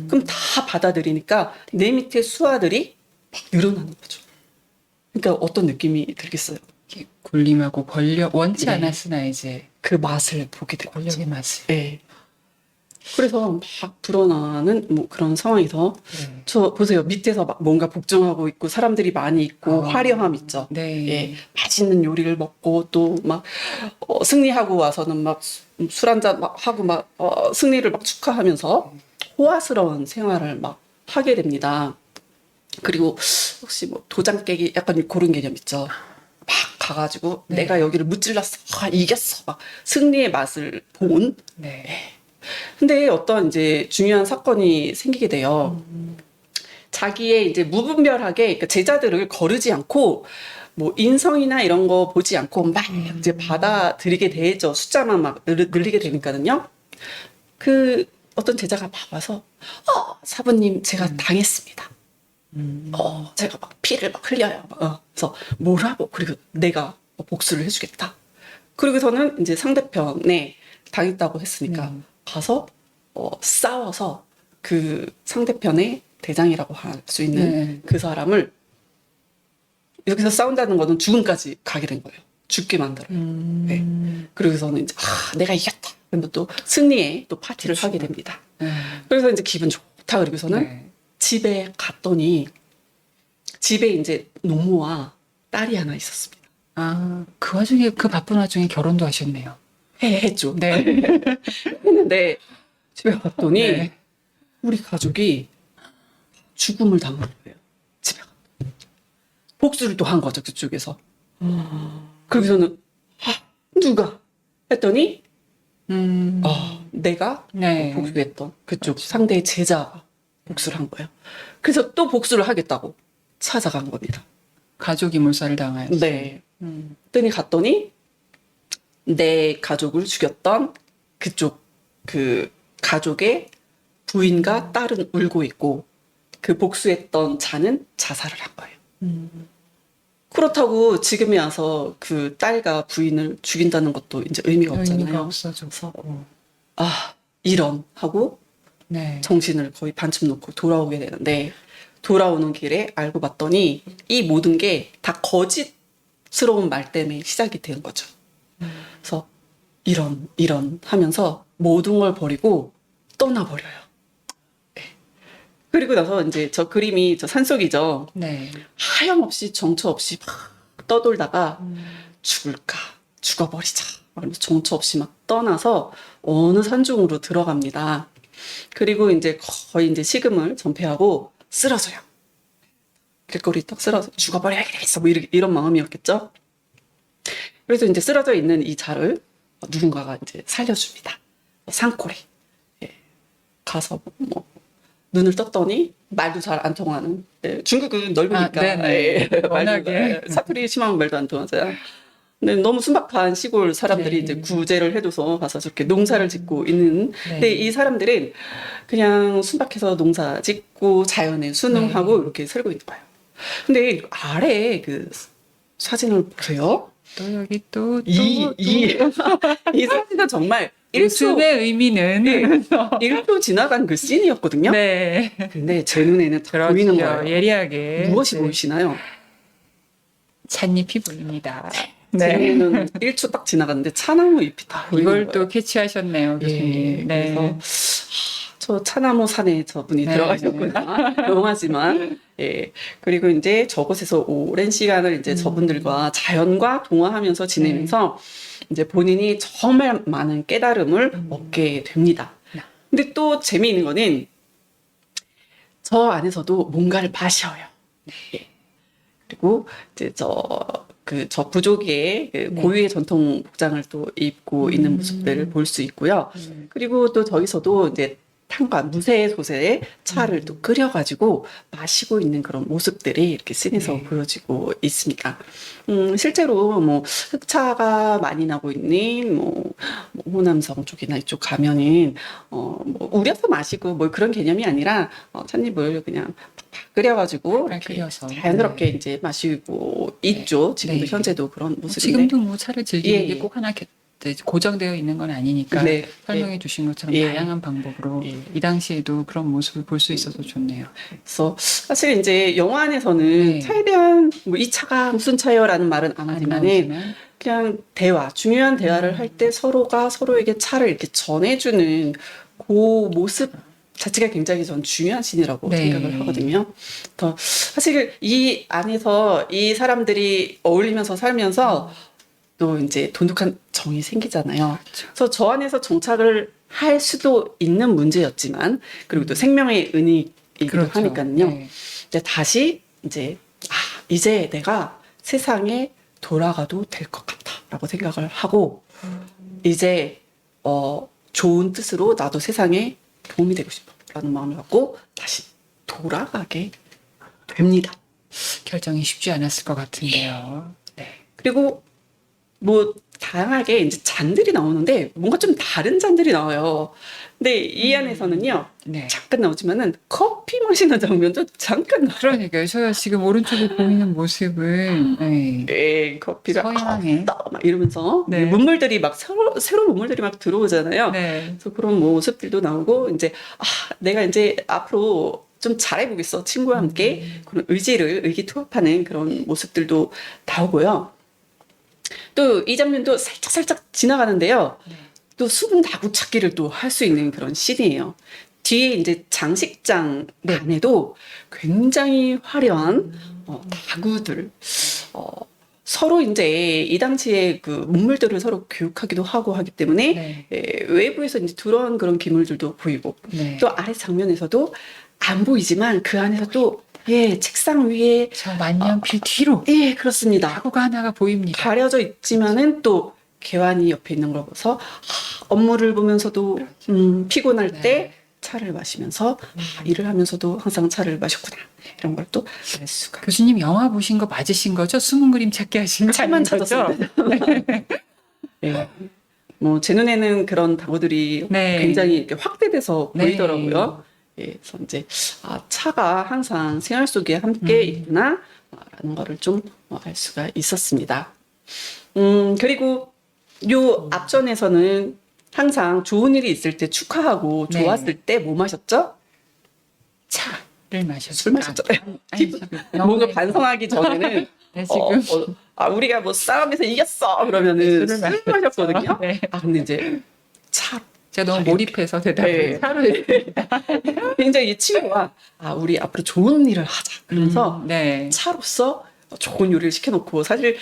[SPEAKER 2] 그럼 다 받아들이니까 내 밑에 수하들이 막 늘어나는 거죠. 그러니까 어떤 느낌이 들겠어요?
[SPEAKER 1] 이렇게 군림하고 권력 원치
[SPEAKER 2] 네.
[SPEAKER 1] 않았으나 이제
[SPEAKER 2] 그 맛을 보게 되죠.
[SPEAKER 1] 권력의 맛을.
[SPEAKER 2] 네. 그래서 막 불어나는 뭐 그런 상황에서
[SPEAKER 1] 네.
[SPEAKER 2] 저 보세요. 밑에서 막 뭔가 복종하고 있고 사람들이 많이 있고 화려함 있죠.
[SPEAKER 1] 네.
[SPEAKER 2] 예, 맛있는 요리를 먹고 또 막 승리하고 와서는 막 술 한잔 막 하고 막 승리를 막 축하하면서 호화스러운 생활을 막 하게 됩니다. 그리고 혹시 뭐 도장 깨기 약간 그런 개념 있죠. 막 가가지고
[SPEAKER 1] 네.
[SPEAKER 2] 내가 여기를 무찔렀어, 이겼어, 막 승리의 맛을 본.
[SPEAKER 1] 네.
[SPEAKER 2] 근데 어떤 이제 중요한 사건이 생기게 돼요. 자기의 이제 무분별하게 그러니까 제자들을 거르지 않고 뭐 인성이나 이런 거 보지 않고 막 이제 받아들이게 되죠. 숫자만 막 늘리게 되니까는요. 그 어떤 제자가 막 와서 사부님 제가 당했습니다. 제가 막 피를 막 흘려요. 그래서 뭐라고? 그리고 내가 복수를 해주겠다. 그리고서는 이제 상대편에 당했다고 했으니까 가서 싸워서 그 상대편의 대장이라고 할 수 있는
[SPEAKER 1] 네.
[SPEAKER 2] 그 사람을 여기서 싸운다는 거는 죽음까지 가게 된 거예요. 죽게 만들어요. 네. 그러고서는 이제 내가 이겼다. 그러면 또 승리에 또 파티를 하게 됩니다. 그래서 이제 기분 좋다. 그러고서는
[SPEAKER 1] 네.
[SPEAKER 2] 집에 갔더니 집에 이제 노모와 딸이 하나 있었습니다.
[SPEAKER 1] 그 와중에, 그 바쁜 와중에 결혼도 하셨네요.
[SPEAKER 2] 했죠.
[SPEAKER 1] 네.
[SPEAKER 2] 했는데 집에 갔더니
[SPEAKER 1] 네.
[SPEAKER 2] 우리 가족이 죽음을 당한 거예요. 집에 갔더니. 복수를 또 한 거죠. 그쪽에서. 그러고서는 누가? 했더니 내가
[SPEAKER 1] 네.
[SPEAKER 2] 복수했던 그쪽 상대의 제자가 복수를 한 거예요. 그래서 또 복수를 하겠다고 찾아간 겁니다.
[SPEAKER 1] 가족이 몰살을 당한.
[SPEAKER 2] 네. 그랬더니 갔더니 내 가족을 죽였던 그쪽 그 가족의 부인과 딸은 울고 있고 그 복수했던 자는 자살을 한 거예요. 그렇다고 지금에 와서 그 딸과 부인을 죽인다는 것도 이제 의미가
[SPEAKER 1] 의미가
[SPEAKER 2] 없잖아요.
[SPEAKER 1] 없어졌고.
[SPEAKER 2] 이런 하고
[SPEAKER 1] 네.
[SPEAKER 2] 정신을 거의 반쯤 놓고 돌아오게 되는데 돌아오는 길에 알고 봤더니 이 모든 게 다 거짓스러운 말 때문에 시작이 된 거죠. 그래서 이런 하면서 모든 걸 버리고 떠나버려요. 네. 그리고 나서 이제 저 그림이 저 산속이죠.
[SPEAKER 1] 네.
[SPEAKER 2] 하염없이 정처 없이 막 떠돌다가 죽을까 죽어버리자 그러면서 정처 없이 막 떠나서 어느 산중으로 들어갑니다. 그리고 이제 거의 이제 식음을 전폐하고 쓰러져요. 길거리 딱 쓰러져 죽어버려야겠어 뭐 이런 마음이었겠죠. 그래서 이제 쓰러져 있는 이 자를 누군가가 이제 살려줍니다. 산골에 가서 뭐 눈을 떴더니 말도 잘 안 통하는 중국은 넓으니까
[SPEAKER 1] 네네. 워낙에.
[SPEAKER 2] 사투리 심하면 말도 안 통하잖아요. 근데 너무 순박한 시골 사람들이
[SPEAKER 1] 네.
[SPEAKER 2] 이제 구제를 해줘서 가서 저렇게 농사를 짓고 있는.
[SPEAKER 1] 네.
[SPEAKER 2] 근데 이 사람들은 그냥 순박해서 농사 짓고 자연에 순응하고 이렇게 살고 있는 거예요. 근데 아래 그 사진을 보세요.
[SPEAKER 1] 또 여기 또
[SPEAKER 2] 이 사진은 정말 1초,
[SPEAKER 1] 웃음의 의미는
[SPEAKER 2] 1초 지나간 그 씬이었거든요.
[SPEAKER 1] 네.
[SPEAKER 2] 근데 제 눈에는 다 보이는
[SPEAKER 1] 그렇죠.
[SPEAKER 2] 거예요.
[SPEAKER 1] 예리하게.
[SPEAKER 2] 무엇이
[SPEAKER 1] 네.
[SPEAKER 2] 보이시나요?
[SPEAKER 1] 찻잎이 보입니다.
[SPEAKER 2] 제 눈에는 1초 딱 지나갔는데 차나무 잎이 다 보이는
[SPEAKER 1] 이걸
[SPEAKER 2] 거예요.
[SPEAKER 1] 또 캐치하셨네요, 교수님. 네.
[SPEAKER 2] 그래서 저 차나무 산에 저분이
[SPEAKER 1] 네,
[SPEAKER 2] 들어가셨구나. 영화지만. 그리고 이제 저곳에서 오랜 시간을 이제 저분들과 자연과 동화하면서 지내면서 이제 본인이 정말 많은 깨달음을 얻게 됩니다. 근데 또 재미있는 거는 저 안에서도 뭔가를 마셔요. 그리고 이제 저 부족의 그 고유의 전통 복장을 또 입고 있는 모습들을 볼 수 있고요. 그리고 또 저기서도 이제 탄과 무쇠솥에 차를 또 끓여가지고 마시고 있는 그런 모습들이 이렇게 씬에서 보여지고 있습니다. 실제로 뭐 흑차가 많이 나고 있는 뭐 호남성 쪽이나 이쪽 가면은 뭐 우려서 마시고 뭐 그런 개념이 아니라 찻잎을 그냥 팍팍 끓여가지고 이렇게
[SPEAKER 1] 끓여서.
[SPEAKER 2] 자연스럽게 이제 마시고 있죠. 지금도
[SPEAKER 1] 네.
[SPEAKER 2] 현재도 그런 모습인데.
[SPEAKER 1] 지금도 뭐 차를 즐기는
[SPEAKER 2] 예,
[SPEAKER 1] 게
[SPEAKER 2] 예.
[SPEAKER 1] 꼭 하나 고정되어 있는 건 아니니까
[SPEAKER 2] 네.
[SPEAKER 1] 설명해 주신 것처럼
[SPEAKER 2] 예.
[SPEAKER 1] 다양한 방법으로
[SPEAKER 2] 예.
[SPEAKER 1] 이 당시에도 그런 모습을 볼 수 있어서 좋네요.
[SPEAKER 2] 그래서 사실 이제 영화 안에서는
[SPEAKER 1] 네.
[SPEAKER 2] 차에 대한 뭐 이 차가 무슨 차요라는 말은 안 하지만은
[SPEAKER 1] 나오지만
[SPEAKER 2] 그냥 중요한 대화를 할 때 서로가 서로에게 차를 이렇게 전해주는 그 모습 자체가 굉장히 전 중요한 신이라고
[SPEAKER 1] 네.
[SPEAKER 2] 생각을 하거든요. 또 사실 이 안에서 이 사람들이 어울리면서 살면서 또 이제 돈독한 정이 생기잖아요. 그래서 저 안에서 정착을 할 수도 있는 문제였지만 그리고 또 생명의 은이기도 하니까요.
[SPEAKER 1] 네.
[SPEAKER 2] 이제 다시 이제 내가 세상에 돌아가도 될 것 같다라고 생각을 하고 이제 좋은 뜻으로 나도 세상에 도움이 되고 싶어라는 마음을 갖고 다시 돌아가게 됩니다.
[SPEAKER 1] 결정이 쉽지 않았을 것 같은데요. 네.
[SPEAKER 2] 그리고 뭐 다양하게 이제 잔들이 나오는데 뭔가 좀 다른 잔들이 나와요. 근데 이 안에서는요.
[SPEAKER 1] 네.
[SPEAKER 2] 잠깐 나오지만은 커피 마시는 장면도 잠깐 나와요.
[SPEAKER 1] 그러니까요. 저 지금 오른쪽에 보이는 모습은 네.
[SPEAKER 2] 예, 커피가
[SPEAKER 1] 서양의
[SPEAKER 2] 막 이러면서
[SPEAKER 1] 네.
[SPEAKER 2] 문물들이 막 새로운 문물들이 막 들어오잖아요.
[SPEAKER 1] 네.
[SPEAKER 2] 그래서 그런 모습들도 나오고 이제 내가 이제 앞으로 좀 잘해보겠어 친구와 함께 그런 의기투합하는 그런 모습들도 나오고요. 또 이 장면도 살짝 지나가는데요.
[SPEAKER 1] 네.
[SPEAKER 2] 또 수분 다구 찾기를 또 할 수 있는 그런 씬이에요. 뒤에 이제 장식장
[SPEAKER 1] 네.
[SPEAKER 2] 안에도 굉장히 화려한 다구들 서로 이제 이 당시에 그 문물들을 서로 교육하기도 하고 하기 때문에
[SPEAKER 1] 네.
[SPEAKER 2] 외부에서 이제 들어온 그런 기물들도 보이고
[SPEAKER 1] 네.
[SPEAKER 2] 또 아래 장면에서도 안 보이지만 그 안에서 또 책상 위에
[SPEAKER 1] 저 만년필 뒤로
[SPEAKER 2] 그렇습니다.
[SPEAKER 1] 가구가 하나가 보입니다.
[SPEAKER 2] 가려져 있지만은 또 개환이 옆에 있는 걸 보면서 업무를 보면서도 피곤할
[SPEAKER 1] 네.
[SPEAKER 2] 때 차를 마시면서 일을 하면서도 항상 차를 마셨구나 이런 걸 또 알 수가.
[SPEAKER 1] 교수님 영화 보신 거 맞으신 거죠? 숨은 그림 찾기 하신 거
[SPEAKER 2] 차만
[SPEAKER 1] 아닌 거죠?
[SPEAKER 2] 찾았습니다. 네. 뭐 제 눈에는 그런 다구들이
[SPEAKER 1] 네.
[SPEAKER 2] 굉장히 이렇게 확대돼서
[SPEAKER 1] 네.
[SPEAKER 2] 보이더라고요. 그래서 이제 차가 항상 생활 속에 함께 있구나라는 거를 좀 알 수가 있었습니다. 그리고 요 앞전에서는 항상 좋은 일이 있을 때 축하하고
[SPEAKER 1] 네.
[SPEAKER 2] 좋았을 때 뭐 마셨죠?
[SPEAKER 1] 차를 마셨죠.
[SPEAKER 2] 술 마셨잖아요.
[SPEAKER 1] 아니, 지금
[SPEAKER 2] 뭔가
[SPEAKER 1] 영화에서-
[SPEAKER 2] 반성하기 전에는
[SPEAKER 1] 네, 지금
[SPEAKER 2] 우리가 뭐 싸움에서 이겼어 그러면은
[SPEAKER 1] 네,
[SPEAKER 2] 술
[SPEAKER 1] 술을
[SPEAKER 2] 마셨거든요.
[SPEAKER 1] 네.
[SPEAKER 2] 근데 이제 차
[SPEAKER 1] 제가 너무 몰입해서 대답을
[SPEAKER 2] 네.
[SPEAKER 1] 차를
[SPEAKER 2] 굉장히 이 친구가 우리 앞으로 좋은 일을 하자 그러면서
[SPEAKER 1] 네.
[SPEAKER 2] 차로서 좋은 요리를 시켜놓고 사실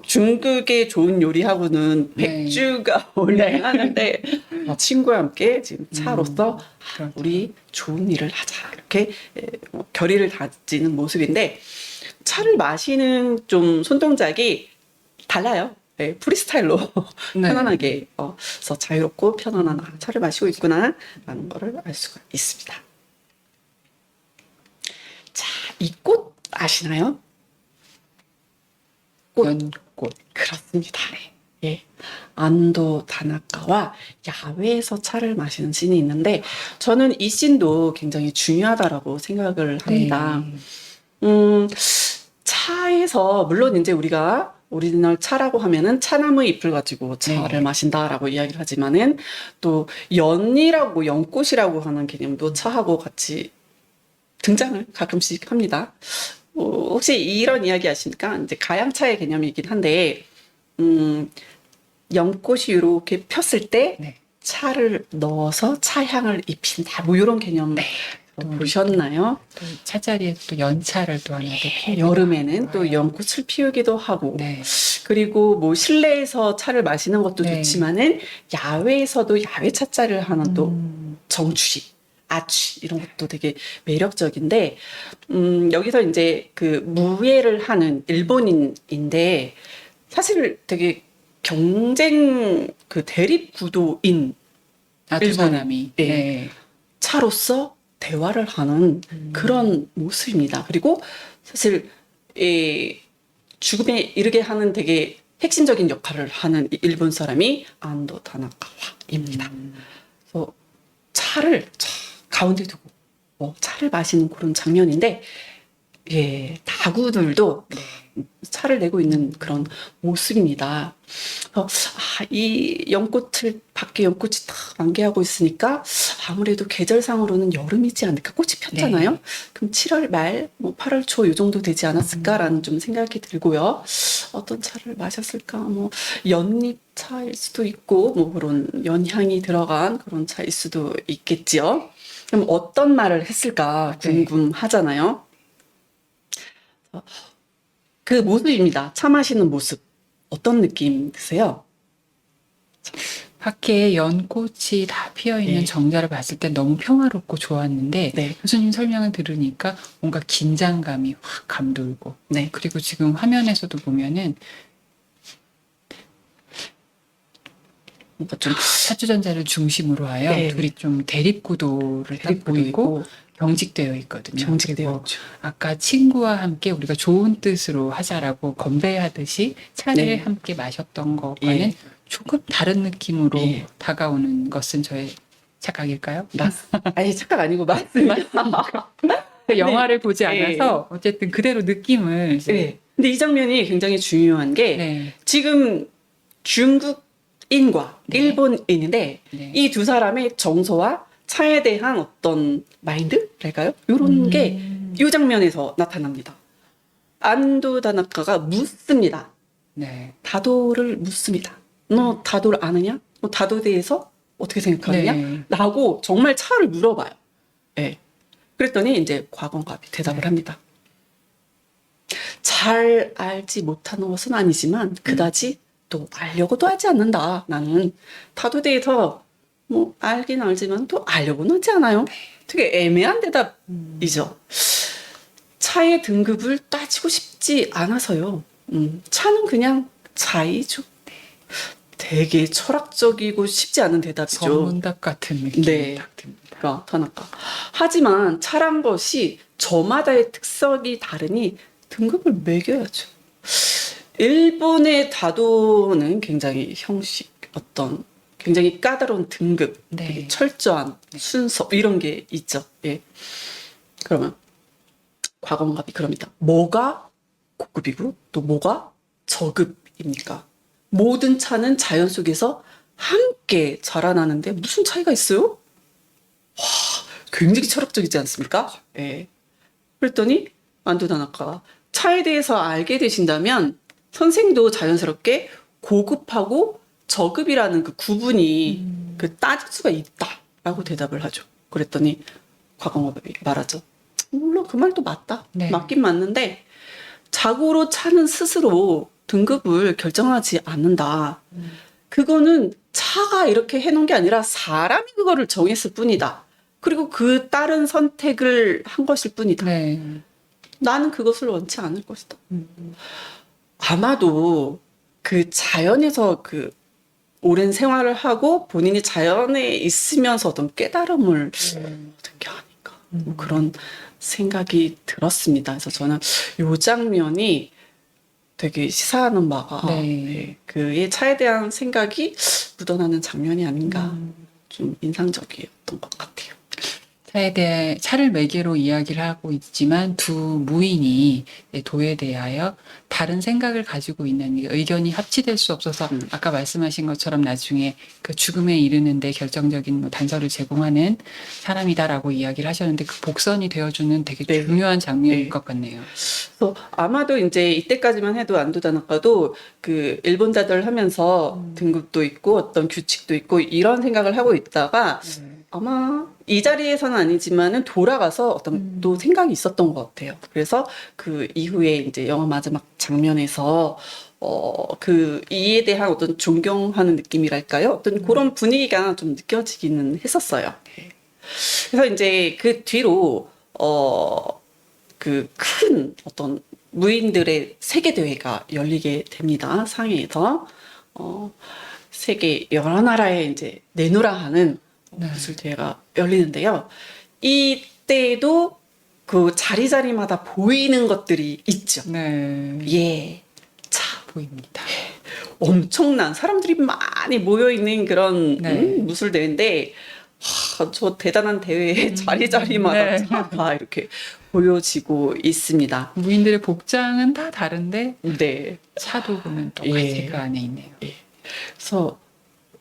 [SPEAKER 2] 중국의 좋은 요리하고는
[SPEAKER 1] 네.
[SPEAKER 2] 백주가 원래 하는데 친구와 함께 지금 차로서
[SPEAKER 1] 그렇죠.
[SPEAKER 2] 우리 좋은 일을 하자 이렇게 결의를 다지는 모습인데 차를 마시는 좀 손동작이 달라요. 프리스타일로
[SPEAKER 1] 네.
[SPEAKER 2] 편안하게 그래서 자유롭고 편안한 차를 마시고 있구나라는 거를 알 수가 있습니다. 자, 이 꽃 아시나요? 꽃.
[SPEAKER 1] 연꽃.
[SPEAKER 2] 그렇습니다. 예. 안도 다나카와 야외에서 차를 마시는 씬이 있는데 저는 이 씬도 굉장히 중요하다라고 생각을 합니다.
[SPEAKER 1] 네.
[SPEAKER 2] 차에서 물론 이제 우리가 오리지널 차라고 하면은 차나무 잎을 가지고 차를
[SPEAKER 1] 네.
[SPEAKER 2] 마신다라고 이야기를 하지만은 또 연이라고 연꽃이라고 하는 개념도 차하고 같이 등장을 가끔씩 합니다. 혹시 이런 이야기 아십니까? 이제 가양차의 개념이긴 한데, 연꽃이 이렇게 폈을 때
[SPEAKER 1] 네.
[SPEAKER 2] 차를 넣어서 차향을 입힌다. 뭐 이런 개념 보셨나요?
[SPEAKER 1] 또 차자리에 또 연차를 또 하나 더 피우기도
[SPEAKER 2] 여름에는
[SPEAKER 1] 하고요.
[SPEAKER 2] 또 연꽃을 피우기도 하고,
[SPEAKER 1] 네.
[SPEAKER 2] 그리고 뭐 실내에서 차를 마시는 것도
[SPEAKER 1] 네.
[SPEAKER 2] 좋지만은 야외에서도 야외 차자를 하는 또
[SPEAKER 1] 음.
[SPEAKER 2] 정취, 아취 이런 것도 되게 매력적인데 여기서 이제 그 무예를 하는 일본인인데 사실 되게 경쟁 그 대립 구도인
[SPEAKER 1] 두
[SPEAKER 2] 일본이.
[SPEAKER 1] 사람이.
[SPEAKER 2] 네.
[SPEAKER 1] 네.
[SPEAKER 2] 차로서 대화를 하는 그런 모습입니다. 그리고 사실 이 죽음에 이르게 하는 되게 핵심적인 역할을 하는 이 일본 사람이 안도 다나카와입니다. 그래서 차를 가운데 두고 차를 마시는 그런 장면인데 다구들도 차를 내고 있는 그런 모습입니다. 이 연꽃을 밖에 연꽃이 다 만개하고 있으니까 아무래도 계절상으로는 여름이지 않을까? 꽃이 폈잖아요.
[SPEAKER 1] 네.
[SPEAKER 2] 그럼 7월 말, 8월 초 이 정도 되지 않았을까라는 좀 생각이 들고요. 어떤 차를 마셨을까? 뭐 연잎차일 수도 있고 뭐 그런 연향이 들어간 그런 차일 수도 있겠지요. 그럼 어떤 말을 했을까 궁금하잖아요. 그 모습입니다. 차 마시는 모습. 어떤 느낌 드세요?
[SPEAKER 1] 밖에 연꽃이 다 피어있는
[SPEAKER 2] 네.
[SPEAKER 1] 정자를 봤을 때 너무 평화롭고 좋았는데
[SPEAKER 2] 네.
[SPEAKER 1] 교수님 설명을 들으니까 뭔가 긴장감이 확 감돌고
[SPEAKER 2] 네.
[SPEAKER 1] 그리고 지금 화면에서도 보면은
[SPEAKER 2] 뭔가 좀
[SPEAKER 1] 사주전자를 중심으로 하여
[SPEAKER 2] 네.
[SPEAKER 1] 둘이 좀 대립 구도를 딱
[SPEAKER 2] 대립구도
[SPEAKER 1] 보이고
[SPEAKER 2] 있고
[SPEAKER 1] 경직되어 있거든요.
[SPEAKER 2] 경직되어
[SPEAKER 1] 그리고
[SPEAKER 2] 있죠.
[SPEAKER 1] 아까 친구와 함께 우리가 좋은 뜻으로 하자라고 건배하듯이 차를
[SPEAKER 2] 네.
[SPEAKER 1] 함께 마셨던 것과는
[SPEAKER 2] 예.
[SPEAKER 1] 조금 다른 느낌으로
[SPEAKER 2] 예.
[SPEAKER 1] 다가오는 것은 저의 착각일까요?
[SPEAKER 2] 아니 착각 아니고 맞습니다.
[SPEAKER 1] 그 영화를 보지
[SPEAKER 2] 예.
[SPEAKER 1] 않아서 어쨌든 그대로 느낌을 이제
[SPEAKER 2] 네. 근데 이 장면이 굉장히 중요한 게
[SPEAKER 1] 네.
[SPEAKER 2] 지금 중국인과
[SPEAKER 1] 네.
[SPEAKER 2] 일본인인데
[SPEAKER 1] 네.
[SPEAKER 2] 이 두 사람의 정서와 차에 대한 어떤 마인드랄까요? 이런 게 이 장면에서 나타납니다. 안도 다나카가 묻습니다.
[SPEAKER 1] 네.
[SPEAKER 2] 다도를 묻습니다. 너 다도를 아느냐? 너 다도에 대해서 어떻게 생각하느냐?
[SPEAKER 1] 네.
[SPEAKER 2] 라고 정말 차를 물어봐요. 예. 그랬더니 이제 과건갑이 대답을
[SPEAKER 1] 네.
[SPEAKER 2] 합니다. 잘 알지 못하는 것은 아니지만 그다지 또 알려고도 하지 않는다. 나는 다도에 대해서 뭐 알긴 알지만 또 알려고는 하지 않아요. 되게 애매한 대답이죠. 차의 등급을 따지고 싶지 않아서요. 차는 그냥 차이죠. 되게 철학적이고 쉽지 않은 대답이죠.
[SPEAKER 1] 전문답 같은 느낌이
[SPEAKER 2] 네.
[SPEAKER 1] 딱 듭니다.
[SPEAKER 2] 타나카. 하지만 차란 것이 저마다의 특성이 다르니 등급을 매겨야죠. 일본의 다도는 굉장히 형식, 어떤 굉장히 까다로운 등급,
[SPEAKER 1] 네.
[SPEAKER 2] 되게 철저한 순서 이런 게 있죠. 예. 그러면 과거갑이 그럽니다. 뭐가 고급이고 또 뭐가 저급입니까? 모든 차는 자연 속에서 함께 자라나는데 무슨 차이가 있어요? 와, 굉장히 철학적이지 않습니까? 예. 그랬더니 안도 다나카가 차에 대해서 알게 되신다면 선생도 자연스럽게 고급하고 저급이라는 그 구분이 그 따질 수가 있다라고 대답을 하죠. 그랬더니 과거갑이 말하죠. 물론 그 말도 맞다.
[SPEAKER 1] 네.
[SPEAKER 2] 맞긴 맞는데 자고로 차는 스스로 등급을 결정하지 않는다. 그거는 차가 이렇게 해놓은 게 아니라 사람이 그거를 정했을 뿐이다. 그리고 그 다른 선택을 한 것일 뿐이다.
[SPEAKER 1] 네.
[SPEAKER 2] 나는 그것을 원치 않을 것이다. 아마도 그 자연에서 그 오랜 생활을 하고 본인이 자연에 있으면서 어떤 깨달음을 얻은 게 아닌가. 뭐 그런 생각이 들었습니다. 그래서 저는 이 장면이 되게 시사하는 바가
[SPEAKER 1] 네.
[SPEAKER 2] 그의 차에 대한 생각이 묻어나는 장면이 아닌가. 좀 인상적이었던 것 같아요.
[SPEAKER 1] 차에 대해 차를 매개로 이야기를 하고 있지만 두 무인이 도에 대하여 다른 생각을 가지고 있는 의견이 합치될 수 없어서 아까 말씀하신 것처럼 나중에 그 죽음에 이르는데 결정적인 뭐 단서를 제공하는 사람이다라고 이야기를 하셨는데 그 복선이 되어주는 되게
[SPEAKER 2] 네.
[SPEAKER 1] 중요한 장면일
[SPEAKER 2] 네.
[SPEAKER 1] 것 같네요.
[SPEAKER 2] 그래서 아마도 이제 이때까지만 해도 안도 다나카도 그 일본 다들 하면서 등급도 있고 어떤 규칙도 있고 이런 생각을 하고 있다가 아마 이 자리에서는 아니지만은 돌아가서 어떤 또 생각이 있었던 것 같아요. 그래서 그 이후에 이제 영화 마지막 장면에서 그 이에 대한 어떤 존경하는 느낌이랄까요? 어떤 그런 분위기가 좀 느껴지기는 했었어요. 그래서 이제 그 뒤로 그 큰 어떤 무인들의 세계 대회가 열리게 됩니다. 상해에서 세계 여러 나라에 이제 내노라 하는 무술 대회가 열리는데요. 이때도 그 자리자리마다 보이는 것들이 있죠.
[SPEAKER 1] 네.
[SPEAKER 2] 예. 자,
[SPEAKER 1] 보입니다.
[SPEAKER 2] 엄청난 사람들이 많이 모여 있는 그런
[SPEAKER 1] 네.
[SPEAKER 2] 무술 대회인데 저 대단한 대회에 자리자리마다
[SPEAKER 1] 네.
[SPEAKER 2] 차가 이렇게 보여지고 있습니다.
[SPEAKER 1] 무인들의 복장은 다 다른데
[SPEAKER 2] 네.
[SPEAKER 1] 차도 보면 또
[SPEAKER 2] 예.
[SPEAKER 1] 같이 그 안에 있네요.
[SPEAKER 2] 그래서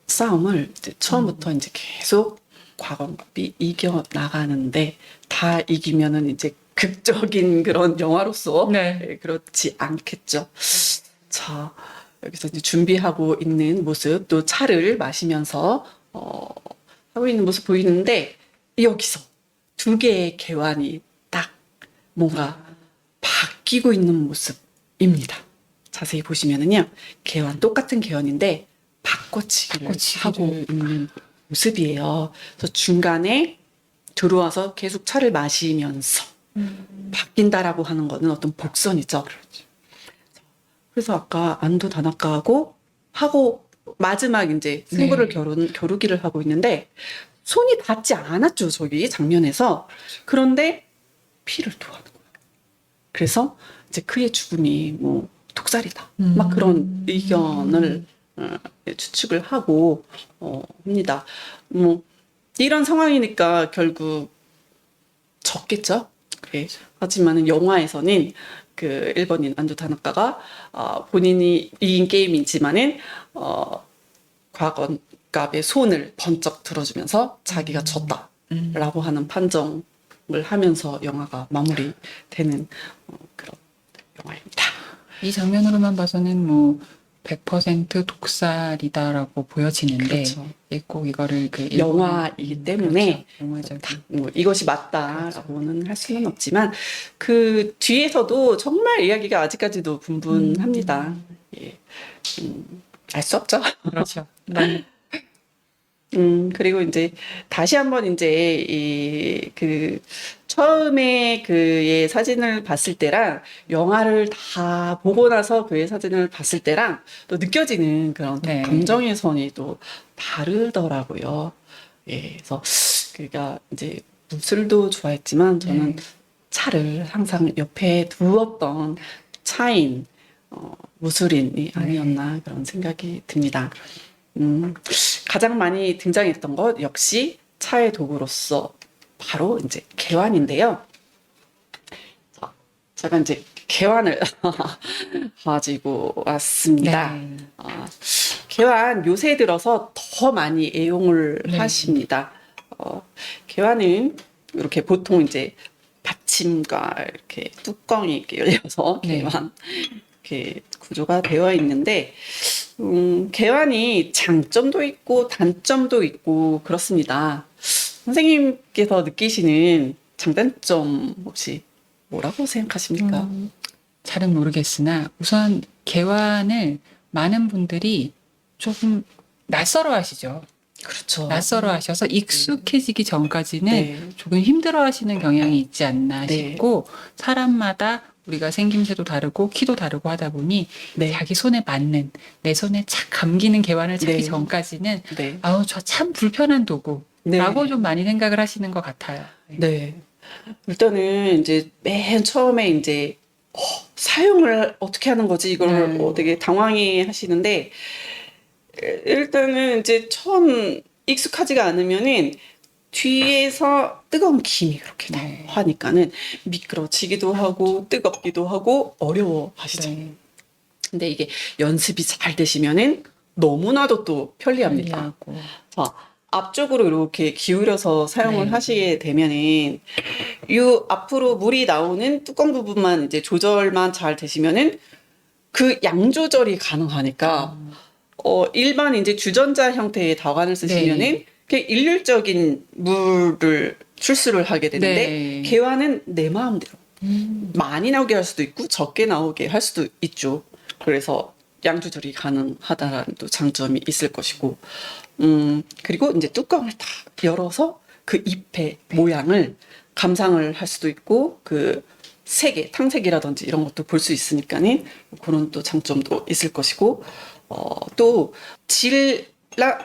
[SPEAKER 2] 싸움을 이제 처음부터 이제 계속 과거갑이 이겨 나가는데 다 이기면은 이제 극적인 그런 영화로서
[SPEAKER 1] 네.
[SPEAKER 2] 예, 그렇지 않겠죠. 자, 여기서 이제 준비하고 있는 모습, 또 차를 마시면서 하고 있는 모습 보이는데 여기서 두 개의 개환이 딱 뭔가 바뀌고 있는 모습입니다. 자세히 보시면은요, 개환 똑같은 개환인데 바꿔치기를 하고 있는 모습이에요. 그래서 중간에 들어와서 계속 차를 마시면서 바뀐다라고 하는 거는 어떤 복선이죠. 그래서 아까 안도 다나카하고 마지막 이제 승부를
[SPEAKER 1] 네.
[SPEAKER 2] 겨루기를 하고 있는데 손이 닿지 않았죠, 저기 장면에서. 그런데 피를 토하는 거예요. 그래서 이제 그의 죽음이 뭐 독살이다. 막 그런 의견을 추측을 하고 합니다. 뭐 이런 상황이니까 결국 졌겠죠. 예. 하지만은 영화에서는 그 일본인 안조 타나카가 본인이 이긴 게임이지만은 과거갑의 손을 번쩍 들어주면서 자기가 졌다라고 하는 판정을 하면서 영화가 마무리되는 그런 영화입니다.
[SPEAKER 1] 이 장면으로만 봐서는 뭐 100% 독살이다라고 보여지는데
[SPEAKER 2] 그렇죠.
[SPEAKER 1] 꼭 이거를 그
[SPEAKER 2] 영화이기 때문에
[SPEAKER 1] 그렇죠. 영화적인
[SPEAKER 2] 뭐 이것이 맞다라고는 할 수는 없지만 그 뒤에서도 정말 이야기가 아직까지도 분분합니다. 예. 알 수 없죠.
[SPEAKER 1] 그렇죠. 네.
[SPEAKER 2] 그리고 이제 다시 한번 이제 그 처음에 그의 사진을 봤을 때랑 영화를 다 보고 나서 그의 사진을 봤을 때랑 또 느껴지는 그런 또
[SPEAKER 1] 네.
[SPEAKER 2] 감정의 선이 또 다르더라고요. 예, 그래서 그가 이제 술도 좋아했지만 저는
[SPEAKER 1] 네.
[SPEAKER 2] 차를 항상 옆에 두었던 차인 무술인이 아니었나 그런 생각이 듭니다. 가장 많이 등장했던 것 역시 차의 도구로서 바로 이제 개완인데요. 자, 제가 이제 개완을 가지고 왔습니다.
[SPEAKER 1] 네.
[SPEAKER 2] 개완 요새 들어서 더 많이 애용을
[SPEAKER 1] 네.
[SPEAKER 2] 하십니다. 개완은 이렇게 보통 이제 받침과 이렇게 뚜껑이 이렇게 열려서
[SPEAKER 1] 네.
[SPEAKER 2] 개완 이렇게 구조가 되어 있는데 개완이 장점도 있고 단점도 있고 그렇습니다. 선생님께서 느끼시는 장단점 혹시 뭐라고 생각하십니까?
[SPEAKER 1] 잘은 모르겠으나 우선 개완을 많은 분들이 조금 낯설어 하시죠.
[SPEAKER 2] 그렇죠.
[SPEAKER 1] 낯설어 하셔서 익숙해지기 전까지는
[SPEAKER 2] 네.
[SPEAKER 1] 조금 힘들어 하시는 경향이 있지 않나
[SPEAKER 2] 네.
[SPEAKER 1] 싶고 사람마다 우리가 생김새도 다르고 키도 다르고 하다 보니
[SPEAKER 2] 네.
[SPEAKER 1] 자기 손에 맞는 내 손에 착 감기는 개완을 찾기
[SPEAKER 2] 네.
[SPEAKER 1] 전까지는
[SPEAKER 2] 네.
[SPEAKER 1] 아우 저 참 불편한 도구라고
[SPEAKER 2] 네.
[SPEAKER 1] 좀 많이 생각을 하시는 것 같아요.
[SPEAKER 2] 네. 일단은 이제 맨 처음에 이제 사용을 어떻게 하는 거지 이걸
[SPEAKER 1] 네.
[SPEAKER 2] 되게 당황해 하시는데 일단은 이제 처음 익숙하지가 않으면은 뒤에서 뜨거운 김이 그렇게
[SPEAKER 1] 네.
[SPEAKER 2] 나하니까는 미끄러지기도 하고 뜨겁기도 하고 어려워하시죠.
[SPEAKER 1] 네.
[SPEAKER 2] 근데 이게 연습이 잘 되시면은 너무나도 또 편리합니다.
[SPEAKER 1] 편리하고.
[SPEAKER 2] 자, 앞쪽으로 이렇게 기울여서 사용을
[SPEAKER 1] 네.
[SPEAKER 2] 하시게 되면은 이 앞으로 물이 나오는 뚜껑 부분만 이제 조절만 잘 되시면은 그 양 조절이 가능하니까 일반 이제 주전자 형태의 다관을 쓰시면은
[SPEAKER 1] 네.
[SPEAKER 2] 그냥 일률적인 물을 출수를 하게 되는데
[SPEAKER 1] 네.
[SPEAKER 2] 개화는 내 마음대로 많이 나오게 할 수도 있고 적게 나오게 할 수도 있죠. 그래서 양 조절이 가능하다라는 또 장점이 있을 것이고, 그리고 이제 뚜껑을 다 열어서 그 잎의 모양을 감상을 할 수도 있고, 그 색의 탕색이라든지 이런 것도 볼 수 있으니까는 그런 또 장점도 있을 것이고, 또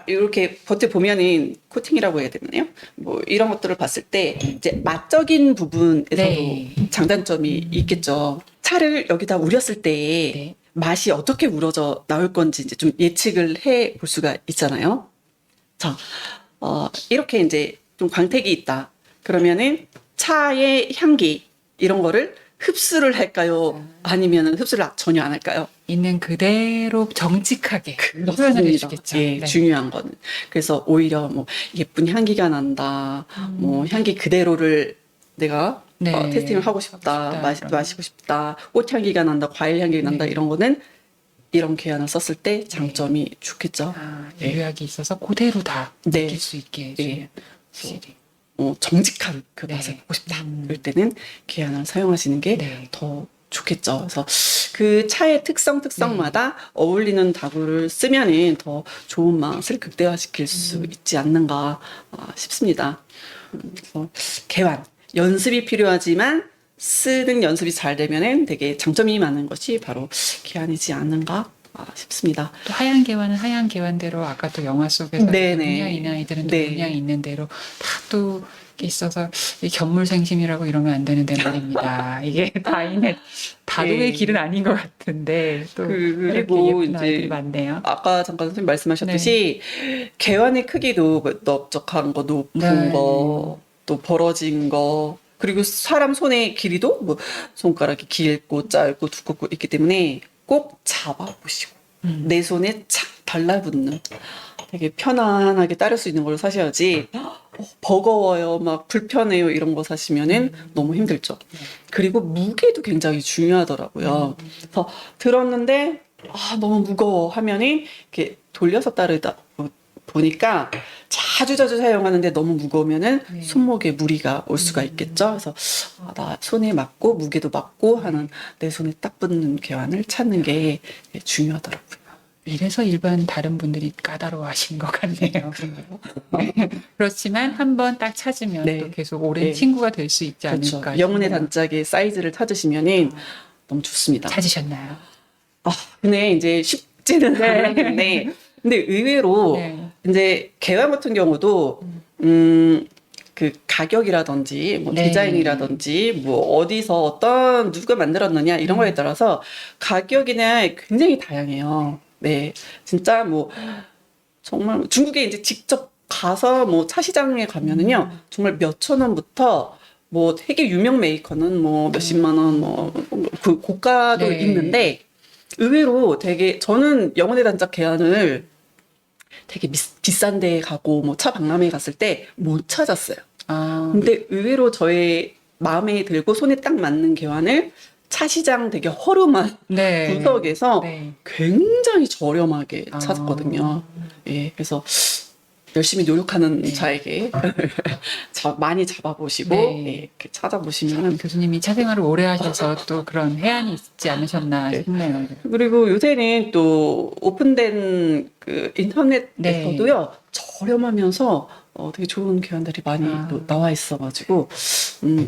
[SPEAKER 2] 이렇게 겉에 보면은 코팅이라고 해야 되나요? 뭐 이런 것들을 봤을 때 이제 맛적인 부분에서도
[SPEAKER 1] 네.
[SPEAKER 2] 장단점이 있겠죠. 차를 여기다 우렸을 때
[SPEAKER 1] 네.
[SPEAKER 2] 맛이 어떻게 우러져 나올 건지 이제 좀 예측을 해 볼 수가 있잖아요. 자, 이렇게 이제 좀 광택이 있다. 그러면은 차의 향기 이런 거를 흡수를 할까요? 아니면은 흡수를 전혀 안 할까요?
[SPEAKER 1] 있는 그대로 정직하게 표현을 해주겠죠.
[SPEAKER 2] 예,
[SPEAKER 1] 네.
[SPEAKER 2] 중요한 거는. 그래서 오히려 뭐 예쁜 향기가 난다. 뭐 향기 그대로를 내가
[SPEAKER 1] 네.
[SPEAKER 2] 테스팅을 하고 싶다.
[SPEAKER 1] 하고 싶다,
[SPEAKER 2] 마시고 싶다. 꽃 향기가 난다. 과일 향기가 난다.
[SPEAKER 1] 네.
[SPEAKER 2] 이런 거는 이런 교환을 썼을 때 장점이 좋겠죠. 예.
[SPEAKER 1] 요약이 있어서 그대로 다
[SPEAKER 2] 네.
[SPEAKER 1] 느낄 수 있게 해주는
[SPEAKER 2] 예.
[SPEAKER 1] 확실히.
[SPEAKER 2] 정직한 그
[SPEAKER 1] 네.
[SPEAKER 2] 맛을 보고 싶다. 그럴 때는 계란을 사용하시는 게
[SPEAKER 1] 네.
[SPEAKER 2] 더 좋겠죠. 그래서 그 차의 특성마다 어울리는 다구를 쓰면은 더 좋은 맛을 극대화시킬 수 있지 않는가 싶습니다. 그래서 개완 연습이 필요하지만 쓰는 연습이 잘 되면은 되게 장점이 많은 것이 바로 개완이지 않는가 싶습니다.
[SPEAKER 1] 또 하얀 개화는 하얀 개화대로 아까 또 영화 속에서
[SPEAKER 2] 네네.
[SPEAKER 1] 문양이 있는 아이들은 또
[SPEAKER 2] 네.
[SPEAKER 1] 문양이 있는 대로 다 또 있어서 이 견물생심이라고 이러면 안 되는데 말입니다. 이게 다독의
[SPEAKER 2] 네.
[SPEAKER 1] 길은 아닌 것 같은데 또
[SPEAKER 2] 그리고
[SPEAKER 1] 이렇게 예쁜 아이들이
[SPEAKER 2] 이제
[SPEAKER 1] 많네요.
[SPEAKER 2] 아까 잠깐 선생님 말씀하셨듯이 개환의 크기도 뭐 넓적한 거, 높은
[SPEAKER 1] 네.
[SPEAKER 2] 거, 또 벌어진 거, 그리고 사람 손의 길이도 뭐 손가락이 길고 짧고 두껍고 있기 때문에 꼭 잡아보시고 내 손에 착 달라붙는 되게 편안하게 따를 수 있는 걸 사셔야지 버거워요, 막 불편해요 이런 거 사시면은 너무 힘들죠. 그리고 무게도 굉장히 중요하더라고요. 그래서 들었는데 너무 무거워 하면은 이렇게 돌려서 따르다 보니까 자주 사용하는데 너무 무거우면은
[SPEAKER 1] 네.
[SPEAKER 2] 손목에 무리가 올 수가 있겠죠. 그래서 나 손에 맞고 무게도 맞고 하는 내 손에 딱 붙는 개환을 찾는 게 중요하더라고요.
[SPEAKER 1] 이래서 일반 다른 분들이 까다로워하신 것 같네요. 네. 그렇지만 한번 딱 찾으면
[SPEAKER 2] 네.
[SPEAKER 1] 또 계속 오랜
[SPEAKER 2] 네.
[SPEAKER 1] 친구가 될 수 있지
[SPEAKER 2] 그렇죠.
[SPEAKER 1] 않을까.
[SPEAKER 2] 영혼의
[SPEAKER 1] 싶네요.
[SPEAKER 2] 단짝의 사이즈를 찾으시면은 너무 좋습니다.
[SPEAKER 1] 찾으셨나요?
[SPEAKER 2] 근데 이제 쉽지는
[SPEAKER 1] 네.
[SPEAKER 2] 않았는데, 근데 의외로
[SPEAKER 1] 네.
[SPEAKER 2] 이제 개화 같은 경우도 그 가격이라든지 뭐
[SPEAKER 1] 네.
[SPEAKER 2] 디자인이라든지 뭐 어디서 어떤 누가 만들었느냐 이런 거에 따라서 가격이나 굉장히 다양해요. 네, 진짜 뭐 정말 중국에 이제 직접 가서 뭐 차시장에 가면은요 정말 몇천 원부터 뭐 되게 유명 메이커는 뭐 몇십만 원 뭐 그 고가도
[SPEAKER 1] 네.
[SPEAKER 2] 있는데 의외로 되게 저는 영혼의 단짝 개안을 되게 비싼 데 가고 뭐 차 박람회 갔을 때 못 찾았어요. 근데 의외로 저의 마음에 들고 손에 딱 맞는 개환을 차시장 되게 허름한
[SPEAKER 1] 네.
[SPEAKER 2] 구석에서
[SPEAKER 1] 네.
[SPEAKER 2] 굉장히 저렴하게
[SPEAKER 1] 아.
[SPEAKER 2] 찾았거든요. 예, 그래서 열심히 노력하는 자에게 많이 잡아보시고
[SPEAKER 1] 네.
[SPEAKER 2] 예, 이렇게 찾아보시면
[SPEAKER 1] 교수님이 차 생활을 오래 하셔서 또 그런 해안이 있지 않으셨나
[SPEAKER 2] 네.
[SPEAKER 1] 싶네요.
[SPEAKER 2] 그리고 요새는 또 오픈된 그 인터넷에서도요 저렴하면서 되게 좋은 교환들이 많이 또 나와 있어가지고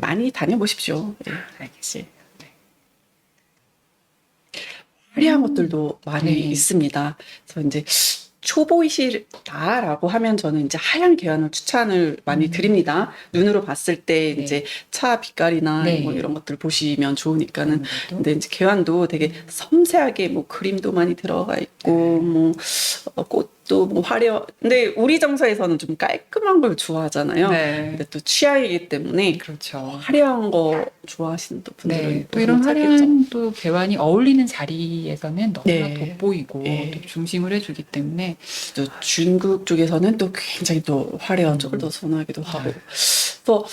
[SPEAKER 2] 많이 다녀보십시오. 예.
[SPEAKER 1] 알겠습니다.
[SPEAKER 2] 화려한 것들도 많이
[SPEAKER 1] 네.
[SPEAKER 2] 있습니다. 그래서 이제 초보이시다라고 하면 저는 이제 하얀 개환을 추천을 많이 드립니다. 눈으로 봤을 때
[SPEAKER 1] 네.
[SPEAKER 2] 이제 차 빛깔이나
[SPEAKER 1] 네.
[SPEAKER 2] 뭐 이런 것들 보시면 좋으니까는. 근데 이제 개환도 되게 섬세하게 뭐 그림도 많이 들어가 있고 뭐 꽃도 뭐 근데 우리 정서에서는 좀 깔끔한 걸 좋아하잖아요.
[SPEAKER 1] 네.
[SPEAKER 2] 근데 또 취향이기 때문에
[SPEAKER 1] 그렇죠.
[SPEAKER 2] 화려한 거 좋아하시는 또 분들은
[SPEAKER 1] 네, 또 이런
[SPEAKER 2] 찾겠죠.
[SPEAKER 1] 화려한 또 개환이 어울리는 자리에서는 너무나
[SPEAKER 2] 네.
[SPEAKER 1] 돋보이고
[SPEAKER 2] 네.
[SPEAKER 1] 또 중심을 해주기 때문에
[SPEAKER 2] 또 중국 쪽에서는 또 굉장히 또 화려한 쪽을 더 선호하기도 하고. 그래서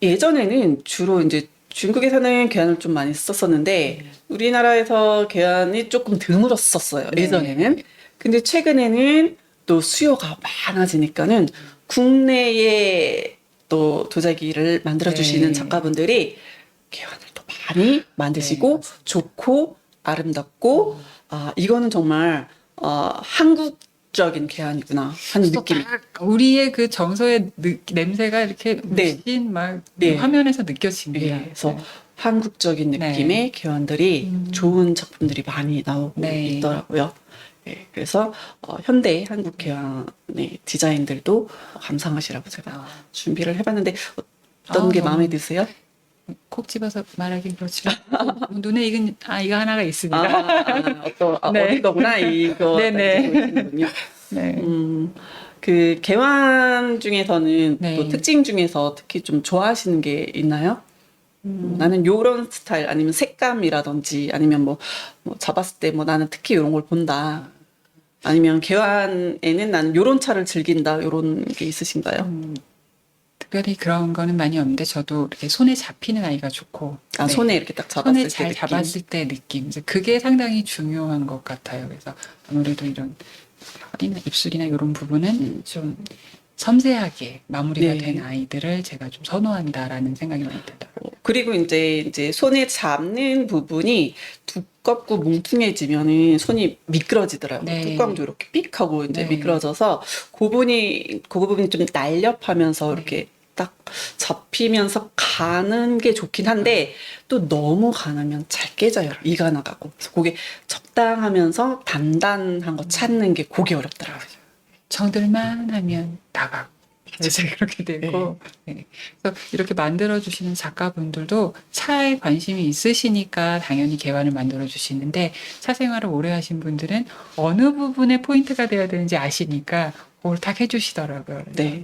[SPEAKER 2] 예전에는 주로 이제 중국에서는 개환을 좀 많이 썼었는데 우리나라에서 개환이 조금 드물었었어요.
[SPEAKER 1] 네.
[SPEAKER 2] 예전에는. 근데 최근에는 또 수요가 많아지니까는 국내에 또 도자기를 만들어주시는
[SPEAKER 1] 네.
[SPEAKER 2] 작가분들이 개환을 또 많이 만드시고
[SPEAKER 1] 네.
[SPEAKER 2] 좋고 아름답고 이거는 정말 한국적인 개환이구나 하는
[SPEAKER 1] 또
[SPEAKER 2] 느낌.
[SPEAKER 1] 딱 우리의 그 정서의 냄새가 이렇게
[SPEAKER 2] 네.
[SPEAKER 1] 물씬 막
[SPEAKER 2] 네.
[SPEAKER 1] 화면에서 느껴집니다.
[SPEAKER 2] 예, 그래서 한국적인
[SPEAKER 1] 네.
[SPEAKER 2] 느낌의 개환들이 좋은 작품들이 많이 나오고
[SPEAKER 1] 네.
[SPEAKER 2] 있더라고요. 예, 그래서 현대 한국 개환의 디자인들도 감상하시라고 제가 준비를 해봤는데 어떤 게
[SPEAKER 1] 너무
[SPEAKER 2] 마음에 드세요?
[SPEAKER 1] 콕 집어서 말하긴 그렇지만 눈에 익은 이거 하나가 있습니다. 네.
[SPEAKER 2] 어떤 거구나 이거
[SPEAKER 1] 네네.
[SPEAKER 2] 보시는군요.
[SPEAKER 1] 네.
[SPEAKER 2] 그 개환 중에서는
[SPEAKER 1] 네.
[SPEAKER 2] 또 특징 중에서 특히 좀 좋아하시는 게 있나요? 나는 요런 스타일 아니면 색감이라든지 아니면 뭐 잡았을 때 뭐 나는 특히 이런 걸 본다. 아니면 개환에는 나는 요런 차를 즐긴다. 요런 게 있으신가요?
[SPEAKER 1] 특별히 그런 거는 많이 없는데 저도 이렇게 손에 잡히는 아이가 좋고 네.
[SPEAKER 2] 손에 이렇게 딱 잡았을
[SPEAKER 1] 손에
[SPEAKER 2] 때
[SPEAKER 1] 잘
[SPEAKER 2] 느낌.
[SPEAKER 1] 잡았을 때 느낌. 그래서 그게 상당히 중요한 것 같아요. 그래서 아무래도 이런 혀나 입술이나 이런 부분은 좀 섬세하게 마무리가
[SPEAKER 2] 네.
[SPEAKER 1] 된 아이들을 제가 좀 선호한다라는 생각이 많이 들더라고요.
[SPEAKER 2] 그리고 이제 손에 잡는 부분이 두껍고 뭉퉁해지면은 손이 미끄러지더라고요.
[SPEAKER 1] 네.
[SPEAKER 2] 뚜껑도 이렇게 삑 하고 이제
[SPEAKER 1] 네.
[SPEAKER 2] 미끄러져서 그 부분이 좀 날렵하면서 이렇게 딱 잡히면서 가는 게 좋긴 한데 또 너무 가누면 잘 깨져요. 이가 나가고. 그래서 그게 적당하면서 단단한 거 찾는 게 그게 어렵더라고요.
[SPEAKER 1] 정들만 하면 나가고 이제 그렇게 되고 네. 그래서 이렇게 만들어 주시는 작가분들도 차에 관심이 있으시니까 당연히 개환을 만들어 주시는데 차 생활을 오래 하신 분들은 어느 부분에 포인트가 돼야 되는지 아시니까 그걸 딱 해주시더라고요. 그래서
[SPEAKER 2] 네.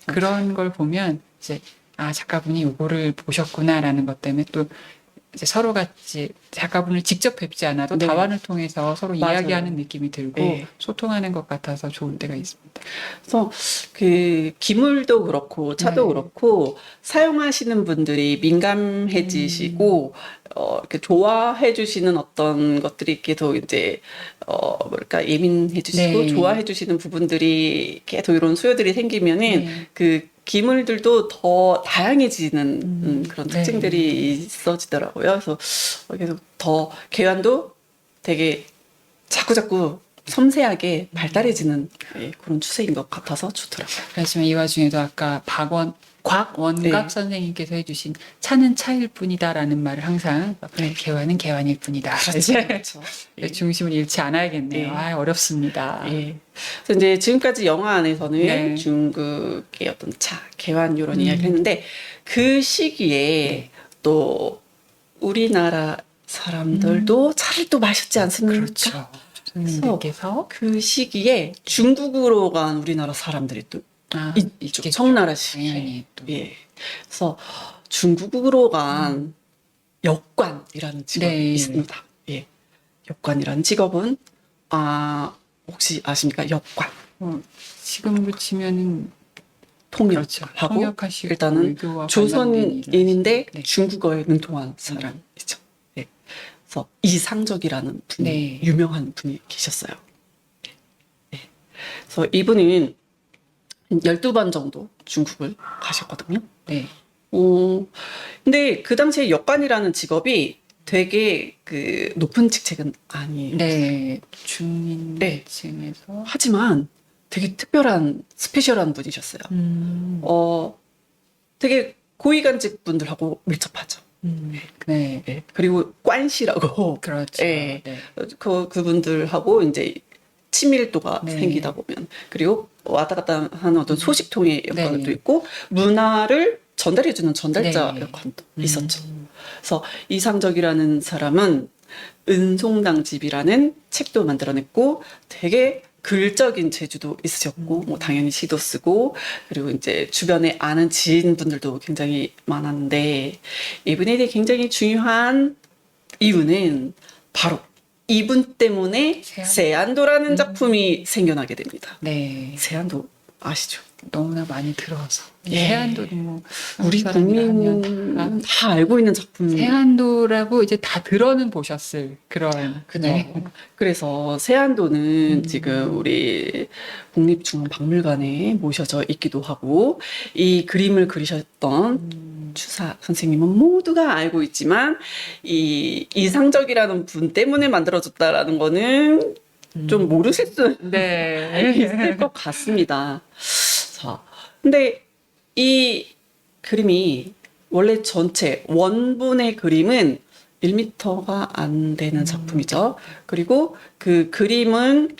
[SPEAKER 1] 그런 걸 보면 이제 아 작가분이 요거를 보셨구나라는 것 때문에 또 이제 서로 같이 작가분을 직접 뵙지 않아도
[SPEAKER 2] 네.
[SPEAKER 1] 다원을 통해서 서로
[SPEAKER 2] 맞아요.
[SPEAKER 1] 이야기하는 느낌이 들고
[SPEAKER 2] 네.
[SPEAKER 1] 소통하는 것 같아서 좋을 때가 있습니다.
[SPEAKER 2] 그래서 그 기물도 그렇고 차도
[SPEAKER 1] 네.
[SPEAKER 2] 그렇고 사용하시는 분들이 민감해지시고 이렇게 좋아해 주시는 어떤 것들이 계속 이제 뭐랄까 예민해 주시고
[SPEAKER 1] 네.
[SPEAKER 2] 좋아해 주시는 부분들이 계속 이런 수요들이 생기면은
[SPEAKER 1] 네.
[SPEAKER 2] 그 기물들도 더 다양해지는 그런
[SPEAKER 1] 네.
[SPEAKER 2] 특징들이 있어지더라고요. 그래서 계속 더 개환도 되게 자꾸자꾸 섬세하게 발달해지는 그런 추세인 것 같아서 좋더라고요.
[SPEAKER 1] 그렇지만 이 와중에도 아까 곽원갑
[SPEAKER 2] 네.
[SPEAKER 1] 선생님께서 해주신 차는 차일 뿐이다라는 말을 항상 개환은 개환일 뿐이다.
[SPEAKER 2] 그렇죠. 예.
[SPEAKER 1] 중심을 잃지 않아야겠네요.
[SPEAKER 2] 예.
[SPEAKER 1] 아 어렵습니다.
[SPEAKER 2] 예. 그래서 이제 지금까지 영화 안에서는
[SPEAKER 1] 네.
[SPEAKER 2] 중국의 어떤 차, 개환 이런 이야기를 했는데 그 시기에
[SPEAKER 1] 네.
[SPEAKER 2] 또 우리나라 사람들도 차를 또 마셨지 않습니까?
[SPEAKER 1] 그렇죠. 교수님께서
[SPEAKER 2] 그 시기에 중국으로 간 우리나라 사람들이 또 있죠.
[SPEAKER 1] 있겠죠.
[SPEAKER 2] 청나라 시기에.
[SPEAKER 1] 당연히 또.
[SPEAKER 2] 예. 그래서 중국으로 간 역관이라는 직업이
[SPEAKER 1] 네.
[SPEAKER 2] 있습니다. 예. 역관이라는 직업은 혹시 아십니까? 역관.
[SPEAKER 1] 지금으로 치면은
[SPEAKER 2] 통역하고
[SPEAKER 1] 그렇죠. 통역하시고
[SPEAKER 2] 일단은
[SPEAKER 1] 외교와 관련된
[SPEAKER 2] 조선인인데
[SPEAKER 1] 일을 네.
[SPEAKER 2] 중국어에 능통한 사람이죠. 예. 그래서 이상적이라는 분이
[SPEAKER 1] 네.
[SPEAKER 2] 유명한 분이 계셨어요. 예. 그래서 이분은 12번 정도 중국을 가셨거든요.
[SPEAKER 1] 네.
[SPEAKER 2] 근데 그 당시에 역관이라는 직업이 되게 그 높은 직책은 아니에요.
[SPEAKER 1] 네.
[SPEAKER 2] 네.
[SPEAKER 1] 중인층에서
[SPEAKER 2] 하지만 되게 특별한 스페셜한 분이셨어요. 되게 고위간직 분들하고 밀접하죠.
[SPEAKER 1] 네.
[SPEAKER 2] 예. 그리고 관시라고
[SPEAKER 1] 그렇죠.
[SPEAKER 2] 예.
[SPEAKER 1] 네.
[SPEAKER 2] 그분들하고 이제 친밀도가
[SPEAKER 1] 네.
[SPEAKER 2] 생기다 보면 그리고 왔다 갔다 하는 어떤 소식통의 역할도
[SPEAKER 1] 네.
[SPEAKER 2] 있고 문화를 전달해주는 전달자
[SPEAKER 1] 네.
[SPEAKER 2] 역할도 있었죠. 그래서 이상적이라는 사람은 은송당집이라는 책도 만들어냈고 되게 글적인 재주도 있으셨고 뭐 당연히 시도 쓰고 그리고 이제 주변에 아는 지인분들도 굉장히 많았는데 이분에 대해 굉장히 중요한 이유는 바로 이분 때문에 세안도라는 작품이 생겨나게 됩니다.
[SPEAKER 1] 네.
[SPEAKER 2] 세안도 아시죠?
[SPEAKER 1] 너무나 많이 들어서.
[SPEAKER 2] 예.
[SPEAKER 1] 세안도도 뭐
[SPEAKER 2] 우리
[SPEAKER 1] 한국 사람이라면
[SPEAKER 2] 국민 다 알고 있는 작품.
[SPEAKER 1] 세안도라고 이제 다 들어는 보셨을 그런.
[SPEAKER 2] 그죠.
[SPEAKER 1] 네.
[SPEAKER 2] 그래서 세안도는 지금 우리 국립중앙박물관에 모셔져 있기도 하고 이 그림을 그리셨던 추사 선생님은 모두가 알고 있지만 이 이상적이라는 분 때문에 만들어졌다라는 거는 좀 모르실 수
[SPEAKER 1] 네.
[SPEAKER 2] 있을 것 같습니다. 자, 근데 이 그림이 원래 전체 원본의 그림은 1m가 안 되는 작품이죠. 그리고 그 그림은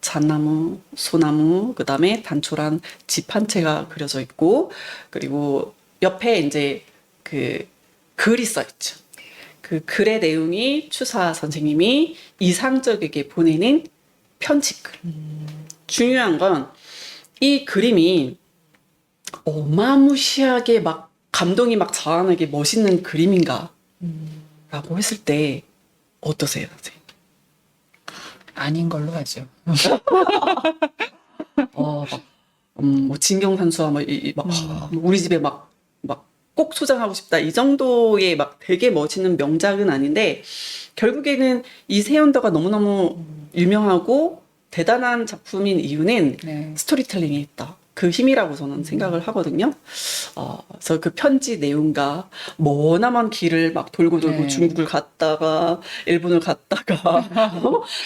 [SPEAKER 2] 잣나무, 소나무, 그다음에 단촐한 집 한 채가 그려져 있고 그리고 옆에 이제 그 글이 써 있죠. 그 글의 내용이 추사 선생님이 이상적에게 보내는 편지글. 중요한 건 이 그림이 어마무시하게 막 감동이 막 자아나게 멋있는 그림인가? 라고 했을 때 어떠세요, 선생님?
[SPEAKER 1] 아닌 걸로 하죠.
[SPEAKER 2] 뭐 진경산수와 막 우리 집에 막 꼭 소장하고 싶다 이 정도의 막 되게 멋있는 명작은 아닌데 결국에는 이 세연더가 너무너무 유명하고 대단한 작품인 이유는
[SPEAKER 1] 네.
[SPEAKER 2] 스토리텔링이 있다. 그 힘이라고 저는 생각을 하거든요. 그래서 그 편지 내용과 머나먼 길을 막 돌고
[SPEAKER 1] 네.
[SPEAKER 2] 중국을 갔다가 일본을 갔다가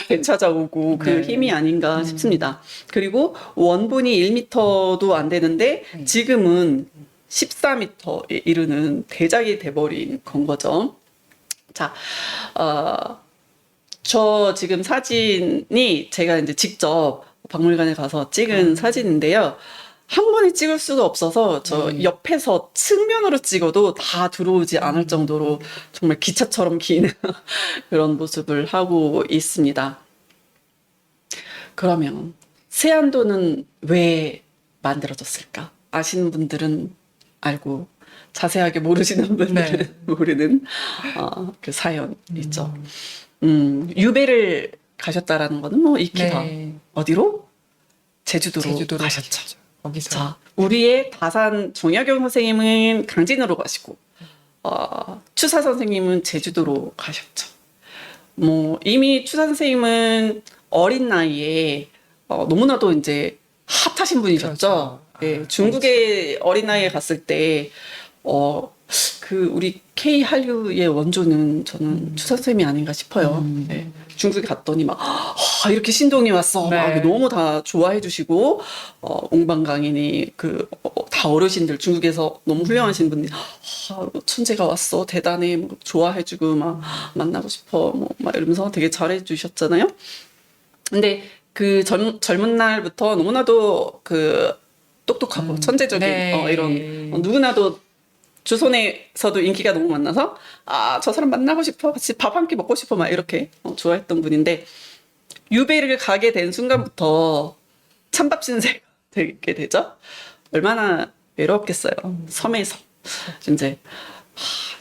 [SPEAKER 2] 되찾아오고 그
[SPEAKER 1] 네.
[SPEAKER 2] 힘이 아닌가 싶습니다. 그리고 원본이 1m도 안 되는데 지금은 14m에 이르는 대작이 돼버린 건 거죠. 자, 저 지금 사진이 제가 이제 직접 박물관에 가서 찍은 사진인데요. 한 번에 찍을 수가 없어서 저 옆에서 측면으로 찍어도 다 들어오지 않을 정도로 정말 기차처럼 긴 그런 모습을 하고 있습니다. 그러면 세안도는 왜 만들어졌을까? 아시는 분들은 알고 자세하게 모르시는 분들은 모르는 그 사연 있죠. 유배를 가셨다라는 거는 뭐 익히다.
[SPEAKER 1] 네.
[SPEAKER 2] 어디로? 제주도로 가셨죠.
[SPEAKER 1] 가셨죠. 거기서.
[SPEAKER 2] 자, 우리의 다산 정약용 선생님은 강진으로 가시고, 추사 선생님은 제주도로 가셨죠. 뭐, 이미 추사 선생님은 어린 나이에, 너무나도 이제 핫하신 분이셨죠.
[SPEAKER 1] 그렇죠.
[SPEAKER 2] 예, 중국에 어린 나이에 갔을 때, 그 우리 K 한류의 원조는 저는 추사 선생님이 아닌가 싶어요. 예, 중국에 갔더니 막 이렇게 신동이 왔어.
[SPEAKER 1] 네.
[SPEAKER 2] 막 너무 다 좋아해 주시고 옹방강인이 다 어르신들 중국에서 너무 훌륭하신 분들이 천재가 왔어 대단해 뭐 좋아해 주고 막 만나고 싶어 뭐 막 이러면서 되게 잘해 주셨잖아요. 근데 그 젊은 날부터 너무나도 그 똑똑하고 천재적인
[SPEAKER 1] 네.
[SPEAKER 2] 이런 누구나도 조선에서도 인기가 너무 많아서 저 사람 만나고 싶어 같이 밥 한 끼 먹고 싶어 막 이렇게 좋아했던 분인데 유배를 가게 된 순간부터 찬밥 신세가 되게 되죠. 얼마나 외롭겠어요. 섬에서 이제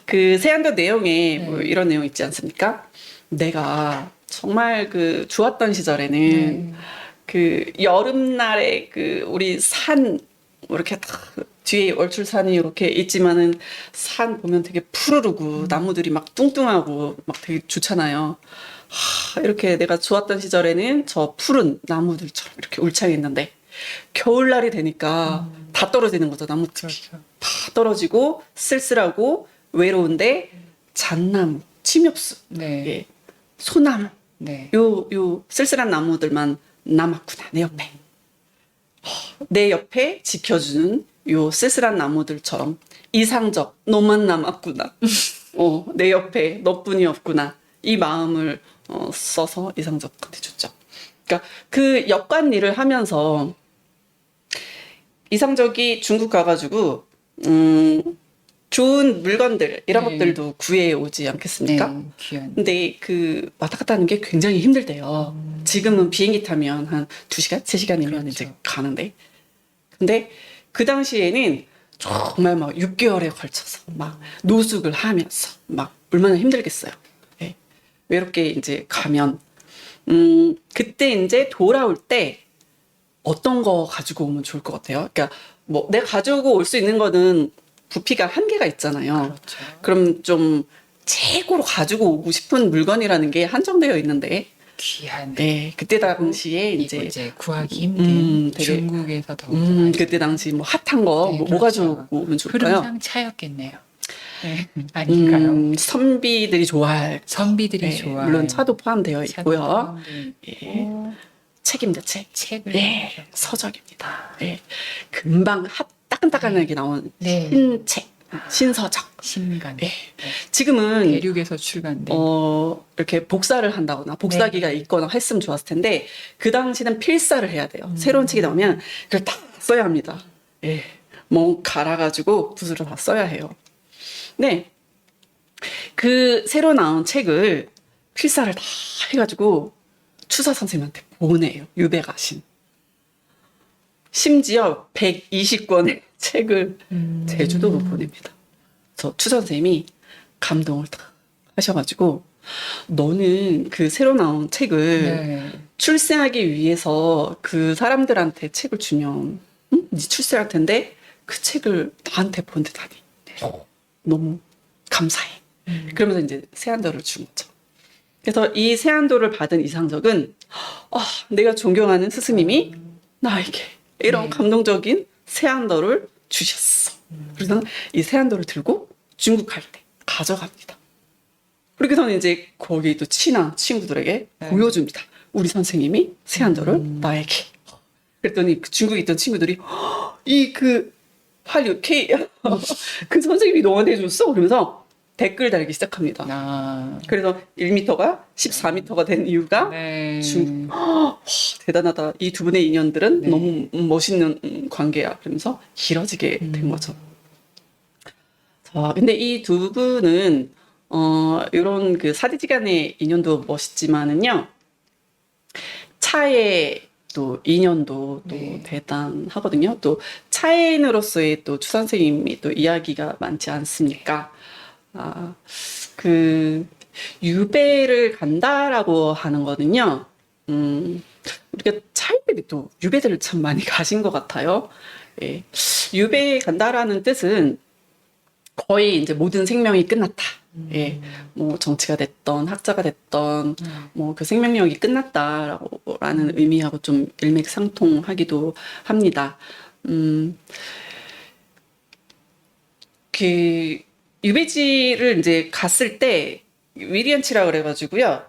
[SPEAKER 2] 그 세안도 내용에 뭐 이런 내용 있지 않습니까? 내가 정말 그 좋았던 시절에는 그 여름날에 그 우리 산 이렇게 딱 뒤에 월출산이 이렇게 있지만은 산 보면 되게 푸르르고 나무들이 막 뚱뚱하고 막 되게 좋잖아요. 이렇게 내가 좋았던 시절에는 저 푸른 나무들처럼 이렇게 울창했는데 겨울날이 되니까 다 떨어지는 거죠. 나무들이
[SPEAKER 1] 그렇죠.
[SPEAKER 2] 다 떨어지고 쓸쓸하고 외로운데 잣나무, 침엽수,
[SPEAKER 1] 네.
[SPEAKER 2] 예, 소나무
[SPEAKER 1] 네.
[SPEAKER 2] 요 쓸쓸한 나무들만 남았구나 내 옆에. 내 옆에 지켜주는 요 쓸쓸한 나무들처럼 이상적 너만 남았구나. 내 옆에 너뿐이 없구나. 이 마음을 써서 이상적 해줬죠. 그러니까 그 역관 일을 하면서 이상적이 중국 가가지고 좋은 물건들 이런 것들도 구해 오지 않겠습니까?
[SPEAKER 1] 네. 귀한.
[SPEAKER 2] 근데 그 왔다 갔다 하는 게 굉장히 힘들대요. 지금은 비행기 타면 한 2시간, 3시간이면
[SPEAKER 1] 그렇죠.
[SPEAKER 2] 이제 가는데. 근데 그 당시에는 정말 막 6개월에 걸쳐서 막 노숙을 하면서 막 얼마나 힘들겠어요. 예. 외롭게 이제 가면. 그때 이제 돌아올 때 어떤 거 가지고 오면 좋을 것 같아요? 그러니까 뭐 내가 가지고 올 수 있는 거는 부피가 한계가 있잖아요.
[SPEAKER 1] 그렇죠.
[SPEAKER 2] 그럼 좀 최고로 가지고 오고 싶은 물건이라는 게 한정되어 있는데,
[SPEAKER 1] 귀한.
[SPEAKER 2] 네, 그때 당시에
[SPEAKER 1] 이제
[SPEAKER 2] 이제
[SPEAKER 1] 구하기 힘든
[SPEAKER 2] 되게,
[SPEAKER 1] 중국에서 더
[SPEAKER 2] 그때 당시 뭐 핫한 거
[SPEAKER 1] 네,
[SPEAKER 2] 뭐
[SPEAKER 1] 그렇죠.
[SPEAKER 2] 가지고 오면 좋을까요?
[SPEAKER 1] 흐름상 차였겠네요. 네. 아닌가요?
[SPEAKER 2] 선비들이 좋아할
[SPEAKER 1] 선비들이
[SPEAKER 2] 네,
[SPEAKER 1] 좋아.
[SPEAKER 2] 물론 차도 포함되어 있고요.
[SPEAKER 1] 예.
[SPEAKER 2] 책입니다, 책.
[SPEAKER 1] 책을.
[SPEAKER 2] 네, 서적입니다. 네, 금방 따끈따끈하게 나온
[SPEAKER 1] 네.
[SPEAKER 2] 신책, 신서적.
[SPEAKER 1] 신간.
[SPEAKER 2] 네. 지금은
[SPEAKER 1] 대륙에서 출간된.
[SPEAKER 2] 이렇게 복사를 한다거나 복사기가 있거나 했으면 좋았을 텐데 그 당시는 필사를 해야 돼요. 새로운 책이 나오면 그걸 다 써야 합니다. 예, 뭐 갈아가지고 붓으로 다 써야 해요. 네, 그 새로 나온 책을 필사를 다 해가지고 추사 선생님한테 보내요. 유배 가신. 심지어 120권의 책을 제주도로 보냅니다. 저 추사 선생님이 감동을 다 하셔가지고 너는 그 새로 나온 책을
[SPEAKER 1] 네.
[SPEAKER 2] 출세하기 위해서 그 사람들한테 책을 주면 네 출세할 텐데 그 책을 나한테 보내다니 너무 감사해. 그러면서 이제 세안도를 준 거죠. 그래서 이 세안도를 받은 이상적은 내가 존경하는 스승님이 나에게 이런 감동적인 세안도를 주셨어. 그래서 이 세안도를 들고 중국 갈 때 가져갑니다. 그렇게 저는 이제 거기 또 친한 친구들에게 보여줍니다. 우리 선생님이 세안도를 나에게. 그랬더니 그 중국에 있던 친구들이 이 그 한류 K 그 선생님이 너한테 해줬어? 그러면서 댓글 달기 시작합니다.
[SPEAKER 1] 아,
[SPEAKER 2] 그래서 1m가 14m가 된 이유가
[SPEAKER 1] 네.
[SPEAKER 2] 대단하다. 이 두 분의 인연들은
[SPEAKER 1] 네.
[SPEAKER 2] 너무 멋있는 관계야. 그러면서 길어지게 된 거죠. 자, 근데 이 두 분은 이런 그 사디지간의 인연도 멋있지만은요. 차의 또 인연도 또
[SPEAKER 1] 네.
[SPEAKER 2] 대단하거든요. 또 차인으로서의 또 추 선생님이 또 이야기가 많지 않습니까? 그 유배를 간다라고 하는 거는요. 우리가 차이들이 또 유배들을 참 많이 가신 것 같아요. 예. 유배 간다라는 뜻은 거의 이제 모든 생명이 끝났다. 예. 뭐 정치가 됐던 학자가 됐던 뭐 그 생명력이 끝났다라는 의미하고 좀 일맥상통하기도 합니다. 그 유배지를 이제 갔을 때 위리언치라 그래가지고요.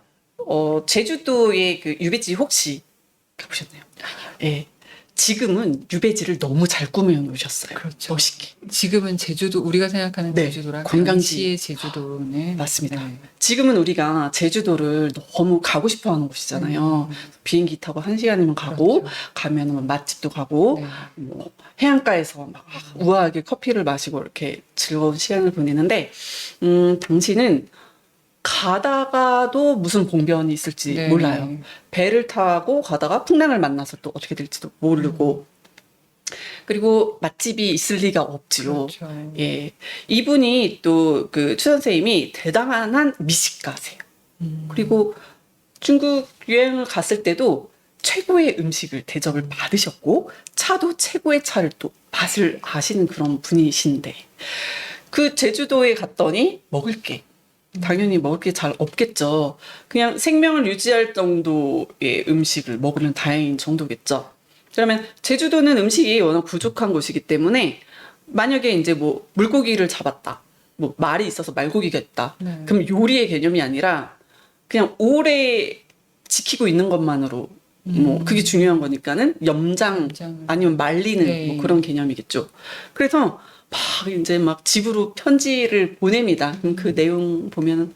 [SPEAKER 2] 제주도의 그 유배지 혹시 가보셨나요? 예. 지금은 유배지를 너무 잘 꾸며 놓으셨어요.
[SPEAKER 1] 그렇죠.
[SPEAKER 2] 멋있게.
[SPEAKER 1] 지금은 제주도 우리가 생각하는
[SPEAKER 2] 네,
[SPEAKER 1] 제주도랑
[SPEAKER 2] 관광지.
[SPEAKER 1] 당시의 제주도는
[SPEAKER 2] 맞습니다.
[SPEAKER 1] 네.
[SPEAKER 2] 지금은 우리가 제주도를 너무 가고 싶어 하는 곳이잖아요. 비행기 타고 1시간이면 가고,
[SPEAKER 1] 그렇죠.
[SPEAKER 2] 가면은 맛집도 가고,
[SPEAKER 1] 네.
[SPEAKER 2] 뭐 해안가에서 막 우아하게 커피를 마시고 이렇게 즐거운 시간을 보내는데, 당시는 가다가도 무슨 봉변이 있을지
[SPEAKER 1] 네.
[SPEAKER 2] 몰라요. 배를 타고 가다가 풍랑을 만나서 또 어떻게 될지도 모르고, 그리고 맛집이 있을 리가 없지요.
[SPEAKER 1] 그렇죠.
[SPEAKER 2] 예. 이분이 또 그 추 선생님이 대단한 미식가세요. 그리고 중국 여행을 갔을 때도 최고의 음식을 대접을 받으셨고, 차도 최고의 차를 또 맛을 아시는 그런 분이신데, 그 제주도에 갔더니 먹을 게, 당연히 먹을 게 잘 없겠죠. 그냥 생명을 유지할 정도의 음식을 먹으면 다행인 정도겠죠. 그러면 제주도는 음식이 워낙 부족한 곳이기 때문에 만약에 이제 뭐 물고기를 잡았다. 뭐 말이 있어서 말고기가 있다.
[SPEAKER 1] 네.
[SPEAKER 2] 그럼 요리의 개념이 아니라 그냥 오래 지키고 있는 것만으로 뭐 그게 중요한 거니까는 염장
[SPEAKER 1] 염장을.
[SPEAKER 2] 아니면 말리는
[SPEAKER 1] 네.
[SPEAKER 2] 뭐 그런 개념이겠죠. 그래서 막 이제 막 집으로 편지를 보냅니다. 그럼 그 내용 보면은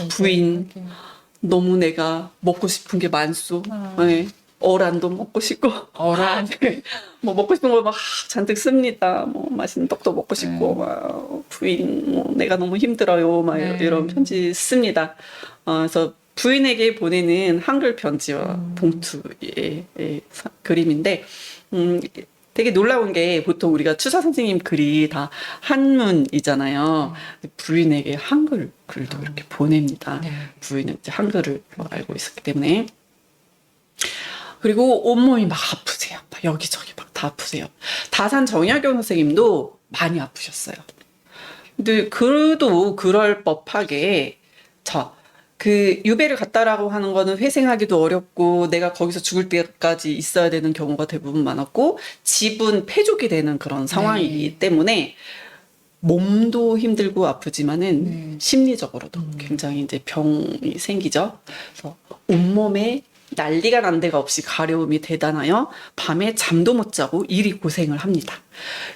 [SPEAKER 2] 부인 너무 내가 먹고 싶은 게 많소. 네. 어란도 먹고 싶고
[SPEAKER 1] 어란.
[SPEAKER 2] 뭐 먹고 싶은 거 막 잔뜩 씁니다. 뭐 맛있는 떡도 먹고 싶고
[SPEAKER 1] 네.
[SPEAKER 2] 막 부인 뭐 내가 너무 힘들어요. 막
[SPEAKER 1] 네.
[SPEAKER 2] 이런 편지 씁니다. 그래서 부인에게 보내는 한글 편지와 봉투의 그림인데 되게 놀라운 게 보통 우리가 추사 선생님 글이 다 한문이잖아요. 부인에게 한글 글도 이렇게 보냅니다.
[SPEAKER 1] 네.
[SPEAKER 2] 부인은 이제 한글을 알고 있었기 때문에. 그리고 온몸이 막 아프세요. 막 여기저기 막 다 아프세요. 다산 정약용 선생님도 많이 아프셨어요. 근데 그래도 그럴 법하게 그 유배를 갔다라고 하는 거는 회생하기도 어렵고 내가 거기서 죽을 때까지 있어야 되는 경우가 대부분 많았고 집은 폐족이 되는 그런 상황이기 때문에 몸도 힘들고 아프지만은 심리적으로도 굉장히 이제 병이 생기죠. 그래서 온몸에 난리가 난 데가 없이 가려움이 대단하여 밤에 잠도 못 자고 이리 고생을 합니다.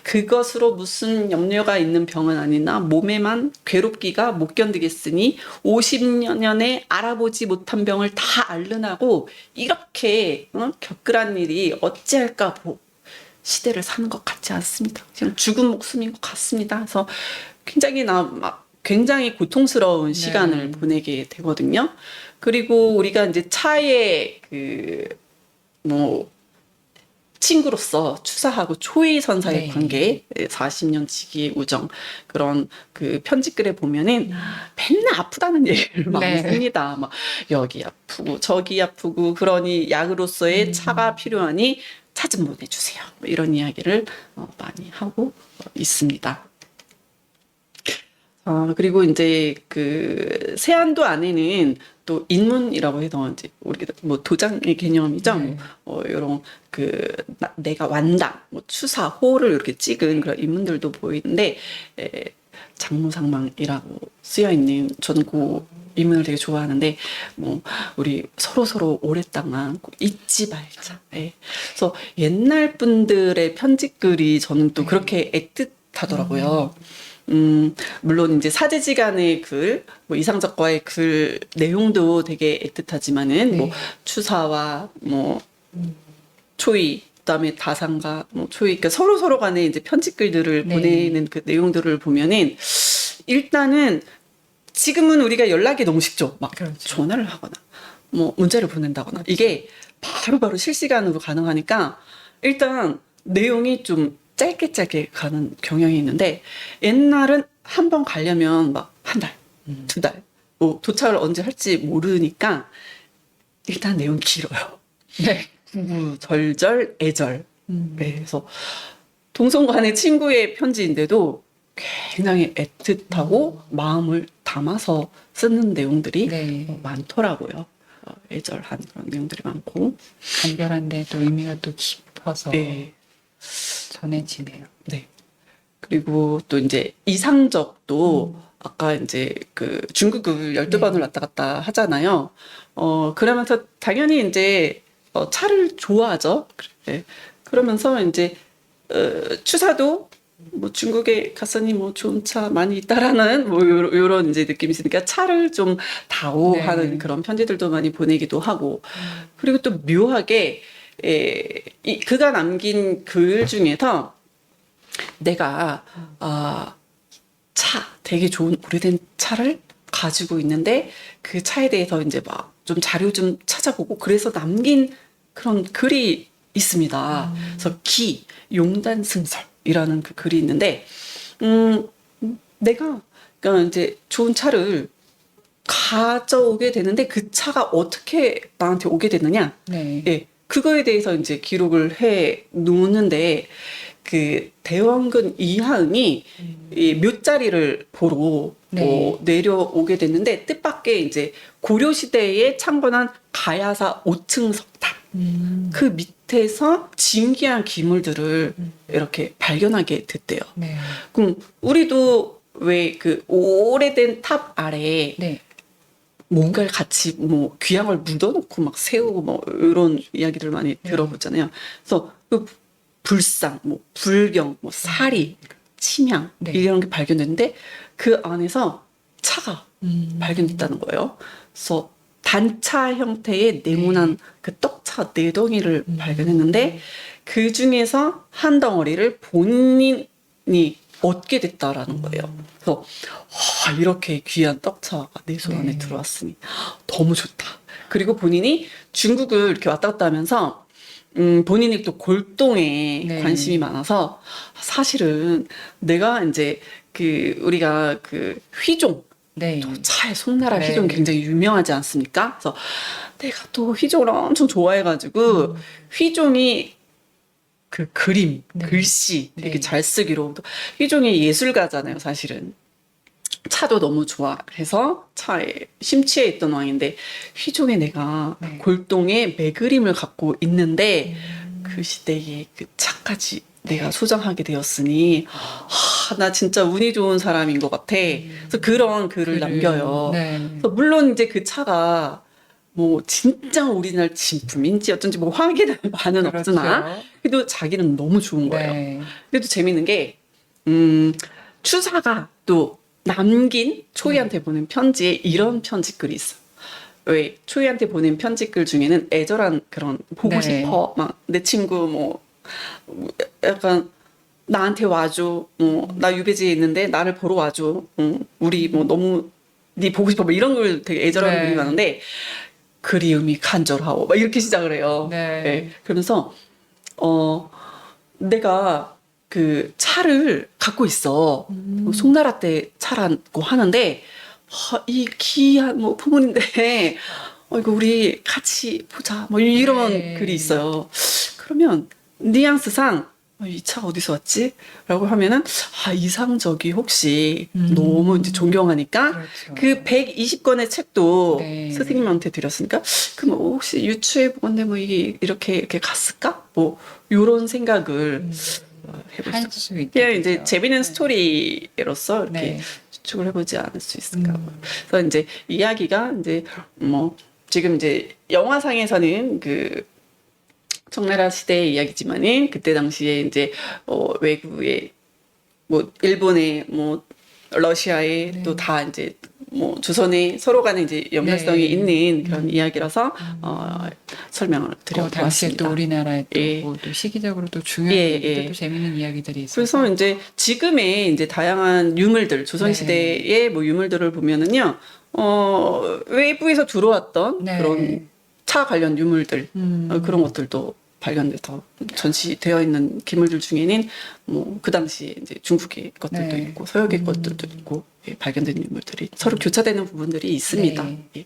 [SPEAKER 2] 그것으로 무슨 염려가 있는 병은 아니나 몸에만 괴롭기가 못 견디겠으니 50년에 알아보지 못한 병을 다 앓는하고 이렇게 겪으란 일이 어찌할까 시대를 사는 것 같지 않습니다. 그냥 죽은 목숨인 것 같습니다. 그래서 굉장히 고통스러운 시간을 보내게 되거든요. 그리고 우리가 이제 차의 친구로서 추사하고 초이 선사의 관계, 40년 지기의 우정, 그런 그 편지글에 보면은 맨날 아프다는 얘기를 많이 씁니다. 막 여기 아프고 저기 아프고 그러니 약으로서의 차가 필요하니 차 좀 보내주세요. 뭐 이런 이야기를 많이 하고 있습니다. 그리고 이제 그 세안도 안에는 또 인문이라고 해서 이제 우리가 뭐 도장의 개념이죠. 이런 내가 완당, 뭐 추사, 호를 이렇게 찍은 그런 인문들도 보이는데 장무상망이라고 쓰여 있는 저는 그 인문을 되게 좋아하는데 뭐 우리 서로 오래 땅만 잊지 말자. 그래서 옛날 분들의 편지글이 저는 또 그렇게 애틋 애틋하더라고요. 물론 이제 사제지간의 글, 뭐 이상적과의 글 내용도 되게 애틋하지만은
[SPEAKER 1] 네.
[SPEAKER 2] 뭐 추사와 뭐 초이, 그다음에 다상과 뭐 초이, 그러니까 서로 간에 이제 편지글들을
[SPEAKER 1] 네.
[SPEAKER 2] 보내는 그 내용들을 보면은 일단은 지금은 우리가 연락이 너무 쉽죠. 막
[SPEAKER 1] 그렇죠.
[SPEAKER 2] 전화를 하거나 뭐 문자를 보낸다거나 이게 바로바로 실시간으로 가능하니까 일단 내용이 좀 짧게 가는 경향이 있는데 옛날은 한 번 가려면 막 한 달, 두 달, 뭐 도착을 언제 할지 모르니까 일단 내용이 길어요.
[SPEAKER 1] 네.
[SPEAKER 2] 부부, 절절, 애절. 네, 그래서 동성간의 친구의 편지인데도 굉장히 애틋하고 마음을 담아서 쓰는 내용들이
[SPEAKER 1] 네.
[SPEAKER 2] 많더라고요. 애절한 그런 내용들이 많고.
[SPEAKER 1] 간결한데 또 의미가 또 깊어서
[SPEAKER 2] 네.
[SPEAKER 1] 전해지네요.
[SPEAKER 2] 네. 그리고 또 이제 이상적도 아까 이제 그 중국을 12번을 왔다 갔다 하잖아요. 그러면서 당연히 이제 차를 좋아하죠. 네. 그러면서 이제 추사도 뭐 중국에 갔으니 뭐 좋은 차 많이 있다라는 뭐 요런 이제 느낌이 있으니까 차를 좀 다오하는
[SPEAKER 1] 네.
[SPEAKER 2] 그런 편지들도 많이 보내기도 하고. 그리고 또 묘하게 그가 남긴 글 중에서 내가 차 되게 좋은 오래된 차를 가지고 있는데 그 차에 대해서 이제 막 좀 자료 좀 찾아보고 그래서 남긴 그런 글이 있습니다. 그래서 용단승설이라는 그 글이 있는데 내가 그러니까 이제 좋은 차를 가져오게 되는데 그 차가 어떻게 나한테 오게 됐느냐?
[SPEAKER 1] 네.
[SPEAKER 2] 예, 그거에 대해서 이제 기록을 해 놓는데 그 대원군 이하응이 이 묘자리를 보러
[SPEAKER 1] 네.
[SPEAKER 2] 내려오게 됐는데 뜻밖의 이제 고려 시대에 창건한 가야사 5층 석탑 그 밑에서 진귀한 기물들을 이렇게 발견하게 됐대요.
[SPEAKER 1] 네.
[SPEAKER 2] 그럼 우리도 왜 그 오래된 탑 아래에
[SPEAKER 1] 네.
[SPEAKER 2] 뭔가를 같이 뭐 귀한 걸 묻어놓고 막 세우고 뭐 이런 이야기를 많이 들어보잖아요. 그래서 그 불상, 뭐 불경, 뭐 사리, 침향
[SPEAKER 1] 네.
[SPEAKER 2] 이런 게 발견됐는데 그 안에서 차가 발견됐다는 거예요. 그래서 단차 형태의 네모난 그 떡차 네 덩이를 발견했는데 그 중에서 한 덩어리를 본인이 얻게 됐다라는 거예요. 그래서 이렇게 귀한 떡차가 내 손 안에
[SPEAKER 1] 네.
[SPEAKER 2] 들어왔으니 너무 좋다. 그리고 본인이 중국을 이렇게 왔다 갔다 하면서 본인이 또 골동에
[SPEAKER 1] 네.
[SPEAKER 2] 관심이 많아서 사실은 내가 이제 그 우리가 그 휘종
[SPEAKER 1] 네.
[SPEAKER 2] 또 차의 송나라
[SPEAKER 1] 네.
[SPEAKER 2] 휘종 굉장히 유명하지 않습니까? 그래서 내가 또 휘종을 엄청 좋아해가지고 휘종이 그 그림,
[SPEAKER 1] 네.
[SPEAKER 2] 글씨 되게
[SPEAKER 1] 네.
[SPEAKER 2] 잘 쓰기로 또 휘종이 예술가잖아요, 사실은. 차도 너무 좋아해서 차에 심취해 있던 왕인데 휘종에 내가
[SPEAKER 1] 네.
[SPEAKER 2] 골동에 매그림을 갖고 있는데 그 시대에 그 차까지 내가 소장하게 되었으니 나 진짜 운이 좋은 사람인 것 같아. 그래서 그런 글을 남겨요.
[SPEAKER 1] 네.
[SPEAKER 2] 그래서 물론 이제 그 차가 뭐 진짜 오리지널 진품인지 어쩐지 뭐 확인할 바는
[SPEAKER 1] 그렇죠.
[SPEAKER 2] 없으나 그래도 자기는 너무 좋은 거예요.
[SPEAKER 1] 네.
[SPEAKER 2] 그래도 재밌는 게 추사가 또 남긴 초이한테 보낸 편지에 이런 편지글이 있어. 왜 초이한테 보낸 편지글 중에는 애절한 그런 보고
[SPEAKER 1] 네.
[SPEAKER 2] 싶어 막 내 친구 뭐 약간 나한테 와줘 나 유배지에 있는데 나를 보러 와줘 우리 뭐 너무 네 보고 싶어 뭐 이런 걸 되게 애절한
[SPEAKER 1] 네.
[SPEAKER 2] 글이 많은데 그리움이 간절하오 막 이렇게 시작을 해요.
[SPEAKER 1] 네.
[SPEAKER 2] 그러면서 내가 그 차를 갖고 있어. 송나라 때 차라고 하는데 이 귀한 뭐 부모인데 이거 우리 같이 보자. 뭐 이런
[SPEAKER 1] 네.
[SPEAKER 2] 글이 있어요. 그러면 뉘앙스상 이 차 어디서 왔지? 라고 하면은 이상적이 혹시 너무 이제 존경하니까
[SPEAKER 1] 그렇죠.
[SPEAKER 2] 그 120권의 책도
[SPEAKER 1] 네.
[SPEAKER 2] 스승님한테 드렸으니까 그럼 혹시 유추해 보건데 뭐 이게 이렇게 갔을까? 뭐 요런 생각을 해볼
[SPEAKER 1] 할
[SPEAKER 2] 수
[SPEAKER 1] 수 있게
[SPEAKER 2] 그냥 이제
[SPEAKER 1] 되죠.
[SPEAKER 2] 재미있는 스토리로서 이렇게
[SPEAKER 1] 네.
[SPEAKER 2] 추측을 해보지 않을 수 있을까. 그래서 이제 이야기가 이제 뭐 지금 이제 영화상에서는 그 청나라 시대의 이야기지만은 그때 당시에 이제 외구의 뭐 일본에 뭐 러시아에
[SPEAKER 1] 네.
[SPEAKER 2] 또 다 이제 뭐 조선에 서로 간에 이제 연결성이
[SPEAKER 1] 네.
[SPEAKER 2] 있는 그런 이야기라서 설명을
[SPEAKER 1] 그 당시에
[SPEAKER 2] 드려보았습니다.
[SPEAKER 1] 또 우리나라에 또,
[SPEAKER 2] 예.
[SPEAKER 1] 뭐또 시기적으로 또 중요한
[SPEAKER 2] 예,
[SPEAKER 1] 얘기들,
[SPEAKER 2] 예.
[SPEAKER 1] 또 재밌는 이야기들이 있어서.
[SPEAKER 2] 그래서 이제 지금의 이제 다양한 유물들,
[SPEAKER 1] 네.
[SPEAKER 2] 조선시대의 뭐 유물들을 보면은요, 외부에서 들어왔던
[SPEAKER 1] 네.
[SPEAKER 2] 그런 차 관련 유물들, 그런 것들도 발견돼서 전시되어 있는 기물들 중에는 뭐 그 당시 이제 중국의 것들도
[SPEAKER 1] 네.
[SPEAKER 2] 있고 서역의 것들도 있고 예, 발견된 유물들이 서로 교차되는 부분들이 있습니다.
[SPEAKER 1] 네.
[SPEAKER 2] 예.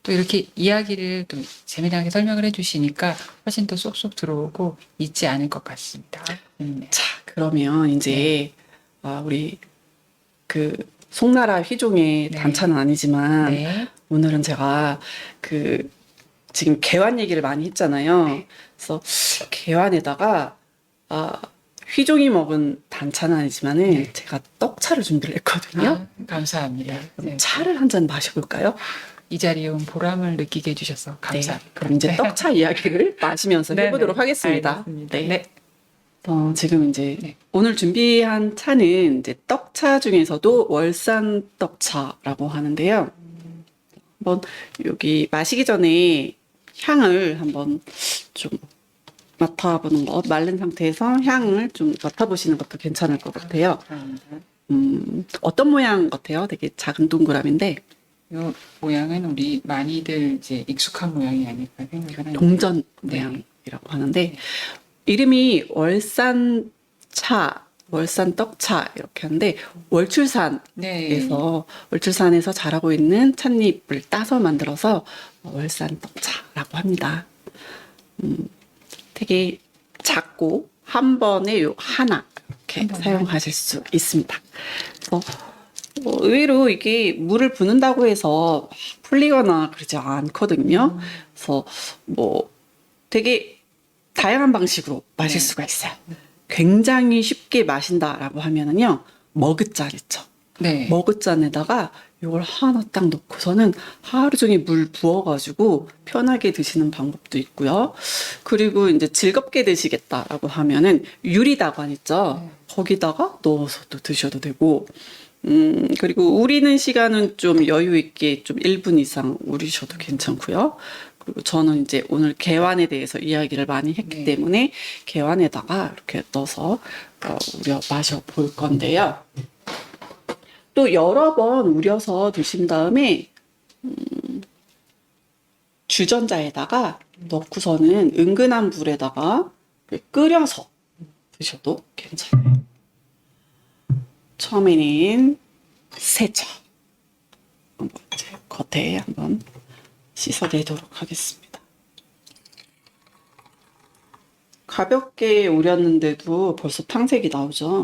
[SPEAKER 1] 또 이렇게 이야기를 또 재미나게 설명을 해주시니까 훨씬 더 쏙쏙 들어오고 잊지 않을 것 같습니다.
[SPEAKER 2] 자, 그러면 이제
[SPEAKER 1] 네.
[SPEAKER 2] 우리 그 송나라 휘종의
[SPEAKER 1] 네.
[SPEAKER 2] 단차는 아니지만
[SPEAKER 1] 네.
[SPEAKER 2] 오늘은 제가 그 지금 개환 얘기를 많이 했잖아요.
[SPEAKER 1] 네.
[SPEAKER 2] 그래서 개환에다가 휘종이 먹은 단차는 아니지만은
[SPEAKER 1] 네.
[SPEAKER 2] 제가 떡차를 준비를 했거든요.
[SPEAKER 1] 아, 감사합니다.
[SPEAKER 2] 그럼
[SPEAKER 1] 네.
[SPEAKER 2] 차를 한 잔 마셔볼까요?
[SPEAKER 1] 이 자리에 온 보람을 느끼게 해주셔서 감사합니다.
[SPEAKER 2] 네. 그럼 이제
[SPEAKER 1] 네.
[SPEAKER 2] 떡차 이야기를 마시면서
[SPEAKER 1] 네,
[SPEAKER 2] 해보도록
[SPEAKER 1] 네.
[SPEAKER 2] 하겠습니다.
[SPEAKER 1] 알겠습니다.
[SPEAKER 2] 네.
[SPEAKER 1] 네.
[SPEAKER 2] 지금 이제
[SPEAKER 1] 네.
[SPEAKER 2] 오늘 준비한 차는 이제 떡차 중에서도 월산 떡차라고 하는데요. 한번 여기 마시기 전에 향을 한번 좀 맡아보는 것, 마른 상태에서 향을 좀 맡아보시는 것도 괜찮을 것 같아요. 어떤 모양 같아요? 되게 작은 동그라미인데
[SPEAKER 1] 이 모양은 우리 많이들 이제 익숙한 모양이 아닐까 생각을 하는데.
[SPEAKER 2] 동전
[SPEAKER 1] 네.
[SPEAKER 2] 모양이라고 하는데 이름이 월산차, 월산떡차 이렇게 하는데 월출산에서
[SPEAKER 1] 네.
[SPEAKER 2] 월출산에서 자라고 있는 찻잎을 따서 만들어서 월산떡차라고 합니다. 되게 작고 한 번에 요 하나 이렇게
[SPEAKER 1] 한 번에
[SPEAKER 2] 사용하실 수 있습니다. 그래서 의외로 이게 물을 붓는다고 해서 풀리거나 그러지 않거든요. 그래서 뭐 되게 다양한 방식으로 마실
[SPEAKER 1] 네.
[SPEAKER 2] 수가 있어요. 굉장히 쉽게 마신다라고 하면은요, 머그잔 있죠.
[SPEAKER 1] 네.
[SPEAKER 2] 머그잔에다가 이걸 하나 딱 넣고서는 하루 종일 물 부어가지고 편하게 드시는 방법도 있고요. 그리고 이제 즐겁게 드시겠다라고 하면은 유리다관 있죠.
[SPEAKER 1] 네.
[SPEAKER 2] 거기다가 넣어서 또 드셔도 되고, 그리고 우리는 시간은 좀 여유 있게 좀 1분 이상 우리셔도 괜찮고요. 그리고 저는 이제 오늘 개환에 대해서 이야기를 많이 했기
[SPEAKER 1] 네.
[SPEAKER 2] 때문에 개환에다가 이렇게 넣어서 우려 마셔볼 건데요. 또 여러 번 우려서 드신 다음에 주전자에다가 넣고서는 은근한 불에다가 끓여서 드셔도 괜찮아요. 처음에는 세차 한번 이제 겉에 한번 씻어내도록 하겠습니다. 가볍게 우렸는데도 벌써 탕색이 나오죠.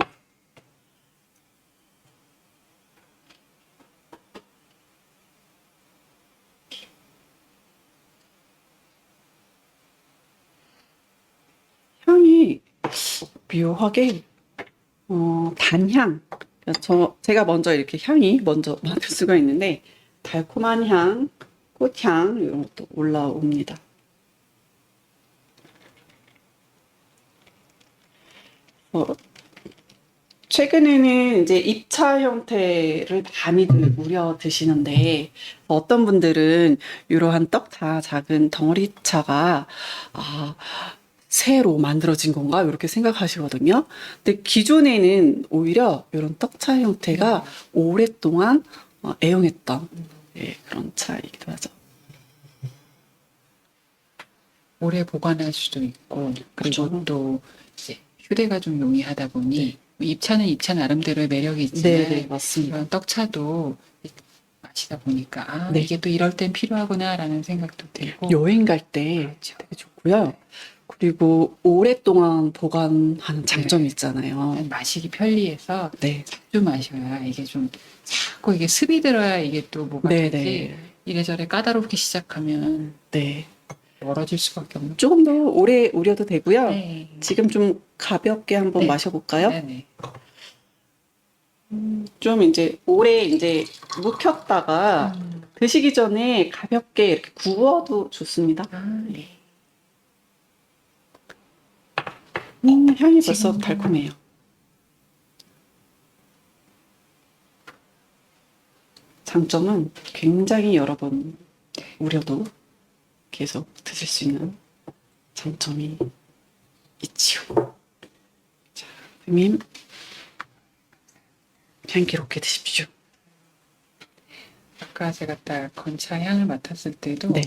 [SPEAKER 2] 향이 묘하게 단향. 제가 먼저 이렇게 향이 먼저 맡을 수가 있는데 달콤한 향, 꽃향 이런 것도 올라옵니다. 최근에는 이제 입차 형태를 많이들 우려 드시는데 어떤 분들은 이러한 떡차, 작은 덩어리차가 새로 만들어진 건가 이렇게 생각하시거든요. 근데 기존에는 오히려 이런 떡차 형태가 오랫동안 애용했던 그런 차이기도 하죠.
[SPEAKER 1] 오래 보관할 수도 있고 그리고
[SPEAKER 2] 그렇죠.
[SPEAKER 1] 또 이제 휴대가 좀 용이하다 보니
[SPEAKER 2] 네.
[SPEAKER 1] 입차는 입차 나름대로의 매력이 있지만
[SPEAKER 2] 네, 맞습니다.
[SPEAKER 1] 이런 떡차도 마시다 보니까
[SPEAKER 2] 네.
[SPEAKER 1] 이게 또 이럴 땐 필요하구나라는 생각도 들고
[SPEAKER 2] 여행 갈 때
[SPEAKER 1] 그렇죠.
[SPEAKER 2] 되게 좋고요. 그리고 오랫동안 보관하는 장점이 있잖아요.
[SPEAKER 1] 마시기 편리해서
[SPEAKER 2] 네.
[SPEAKER 1] 자주 마셔야 이게 좀 자꾸 이게 습이 들어야 이게 또 뭐가
[SPEAKER 2] 네,
[SPEAKER 1] 되지
[SPEAKER 2] 네.
[SPEAKER 1] 이래저래 까다롭게 시작하면
[SPEAKER 2] 네.
[SPEAKER 1] 멀어질 수밖에 없는
[SPEAKER 2] 조금 더 오래 우려도 되고요.
[SPEAKER 1] 네.
[SPEAKER 2] 지금 좀 가볍게 한번
[SPEAKER 1] 네.
[SPEAKER 2] 마셔볼까요?
[SPEAKER 1] 네네.
[SPEAKER 2] 좀 이제 오래 이제 묵혔다가 드시기 전에 가볍게 이렇게 구워도 좋습니다.
[SPEAKER 1] 네.
[SPEAKER 2] 향이 벌써
[SPEAKER 1] 지금-
[SPEAKER 2] 달콤해요. 장점은 굉장히 여러 번 우려도 계속 드실 수 있는 장점이 있지요. 자, 선생님, 향기롭게 드십시오.
[SPEAKER 1] 아까 제가 딱 건차 향을 맡았을 때도
[SPEAKER 2] 네.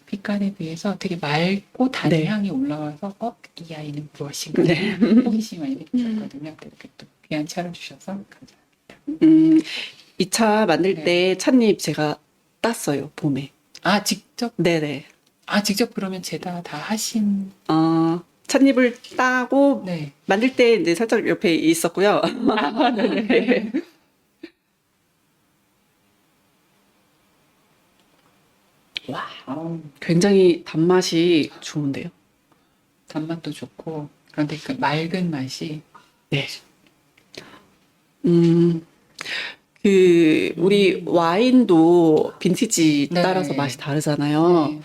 [SPEAKER 1] 빛깔에 비해서 되게 맑고 단
[SPEAKER 2] 네.
[SPEAKER 1] 향이 올라와서 이 아이는 무엇인가
[SPEAKER 2] 네.
[SPEAKER 1] 호기심이 많이 느꼈거든요. 이렇게 또 귀한 차를 주셔서 감사합니다.
[SPEAKER 2] 이 차 만들
[SPEAKER 1] 네.
[SPEAKER 2] 때 찻잎 제가 땄어요, 봄에.
[SPEAKER 1] 직접
[SPEAKER 2] 네네.
[SPEAKER 1] 직접 그러면 제가 다 하신
[SPEAKER 2] 찻잎을 따고
[SPEAKER 1] 네.
[SPEAKER 2] 만들 때 이제 살짝 옆에 있었고요.
[SPEAKER 1] 네네.
[SPEAKER 2] 와,
[SPEAKER 1] 아우,
[SPEAKER 2] 굉장히 단맛이 좋은데요.
[SPEAKER 1] 단맛도 좋고 그런데 그 맑은 맛이
[SPEAKER 2] 네. 우리 와인도 빈티지
[SPEAKER 1] 네.
[SPEAKER 2] 따라서 맛이 다르잖아요.
[SPEAKER 1] 네.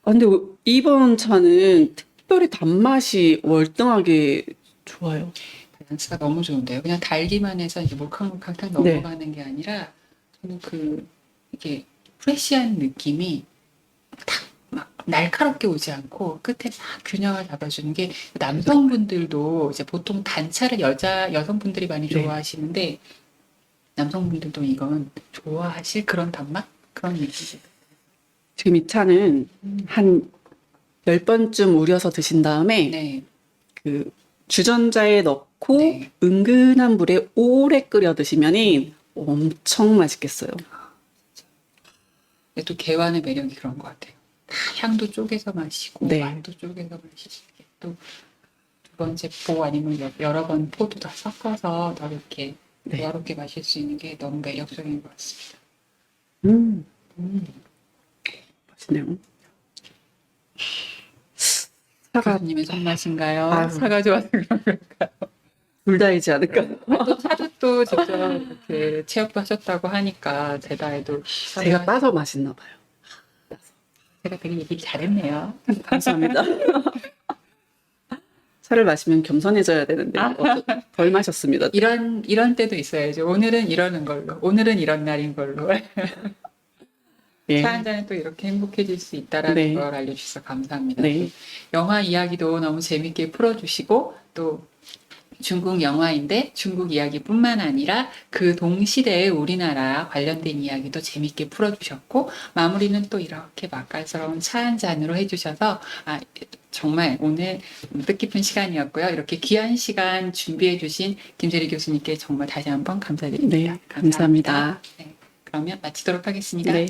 [SPEAKER 2] 근데 이번 차는 특별히 단맛이 월등하게 좋아요.
[SPEAKER 1] 밸런스가 너무 좋은데요. 그냥 달기만 해서 이제 몰캉몰캉 딱 넘어가는 게 아니라 저는 이게 프레시한 느낌이 딱 막 날카롭게 오지 않고 끝에 막 균형을 잡아주는 게 남성분들도 이제 보통 단차를 여성분들이 많이
[SPEAKER 2] 네.
[SPEAKER 1] 좋아하시는데 남성분들도 이건 좋아하실 그런 단맛? 그런 느낌이에요.
[SPEAKER 2] 지금 이 차는 한 10번쯤 우려서 드신 다음에
[SPEAKER 1] 네.
[SPEAKER 2] 그 주전자에 넣고
[SPEAKER 1] 네.
[SPEAKER 2] 은근한 물에 오래 끓여 드시면은 엄청 맛있겠어요.
[SPEAKER 1] 근데 또 개완의 매력이 그런 것 같아요. 다 향도 쪼개서 마시고
[SPEAKER 2] 네.
[SPEAKER 1] 맛도 쪼개서 마시게 또 두 번째 포 아니면 여러 번 포도 다 섞어서 더 이렇게
[SPEAKER 2] 네.
[SPEAKER 1] 조화롭게 마실 수 있는 게 너무 매력적인 것 같습니다.
[SPEAKER 2] 맛있네요. 사과
[SPEAKER 1] 교수님의 손맛인가요?
[SPEAKER 2] 아유.
[SPEAKER 1] 사가 좋아서 그런 걸까요?
[SPEAKER 2] 둘 다이지 않을까?
[SPEAKER 1] 또 차도 또 직접 이렇게 체험도 하셨다고 하니까 제다에도
[SPEAKER 2] 제가 빠서 맛있나 봐요.
[SPEAKER 1] 제가 되게 얘기 잘했네요.
[SPEAKER 2] 감사합니다. 차를 마시면 겸손해져야 되는데 덜 마셨습니다.
[SPEAKER 1] 이런 때도 있어야죠. 오늘은 이러는 걸로, 오늘은 이런 날인 걸로.
[SPEAKER 2] 예.
[SPEAKER 1] 차 한 잔에 또 이렇게 행복해질 수 있다라는
[SPEAKER 2] 네.
[SPEAKER 1] 걸 알려주셔서 감사합니다.
[SPEAKER 2] 네.
[SPEAKER 1] 영화 이야기도 너무 재밌게 풀어주시고 또 중국 영화인데 중국 이야기뿐만 아니라 그 동시대의 우리나라 관련된 이야기도 재밌게 풀어주셨고 마무리는 또 이렇게 맛깔스러운 차 한 잔으로 해주셔서 정말 오늘 뜻깊은 시간이었고요. 이렇게 귀한 시간 준비해주신 김재리 교수님께 정말 다시 한번 감사드립니다.
[SPEAKER 2] 네, 감사합니다.
[SPEAKER 1] 네, 그러면 마치도록 하겠습니다.
[SPEAKER 2] 네.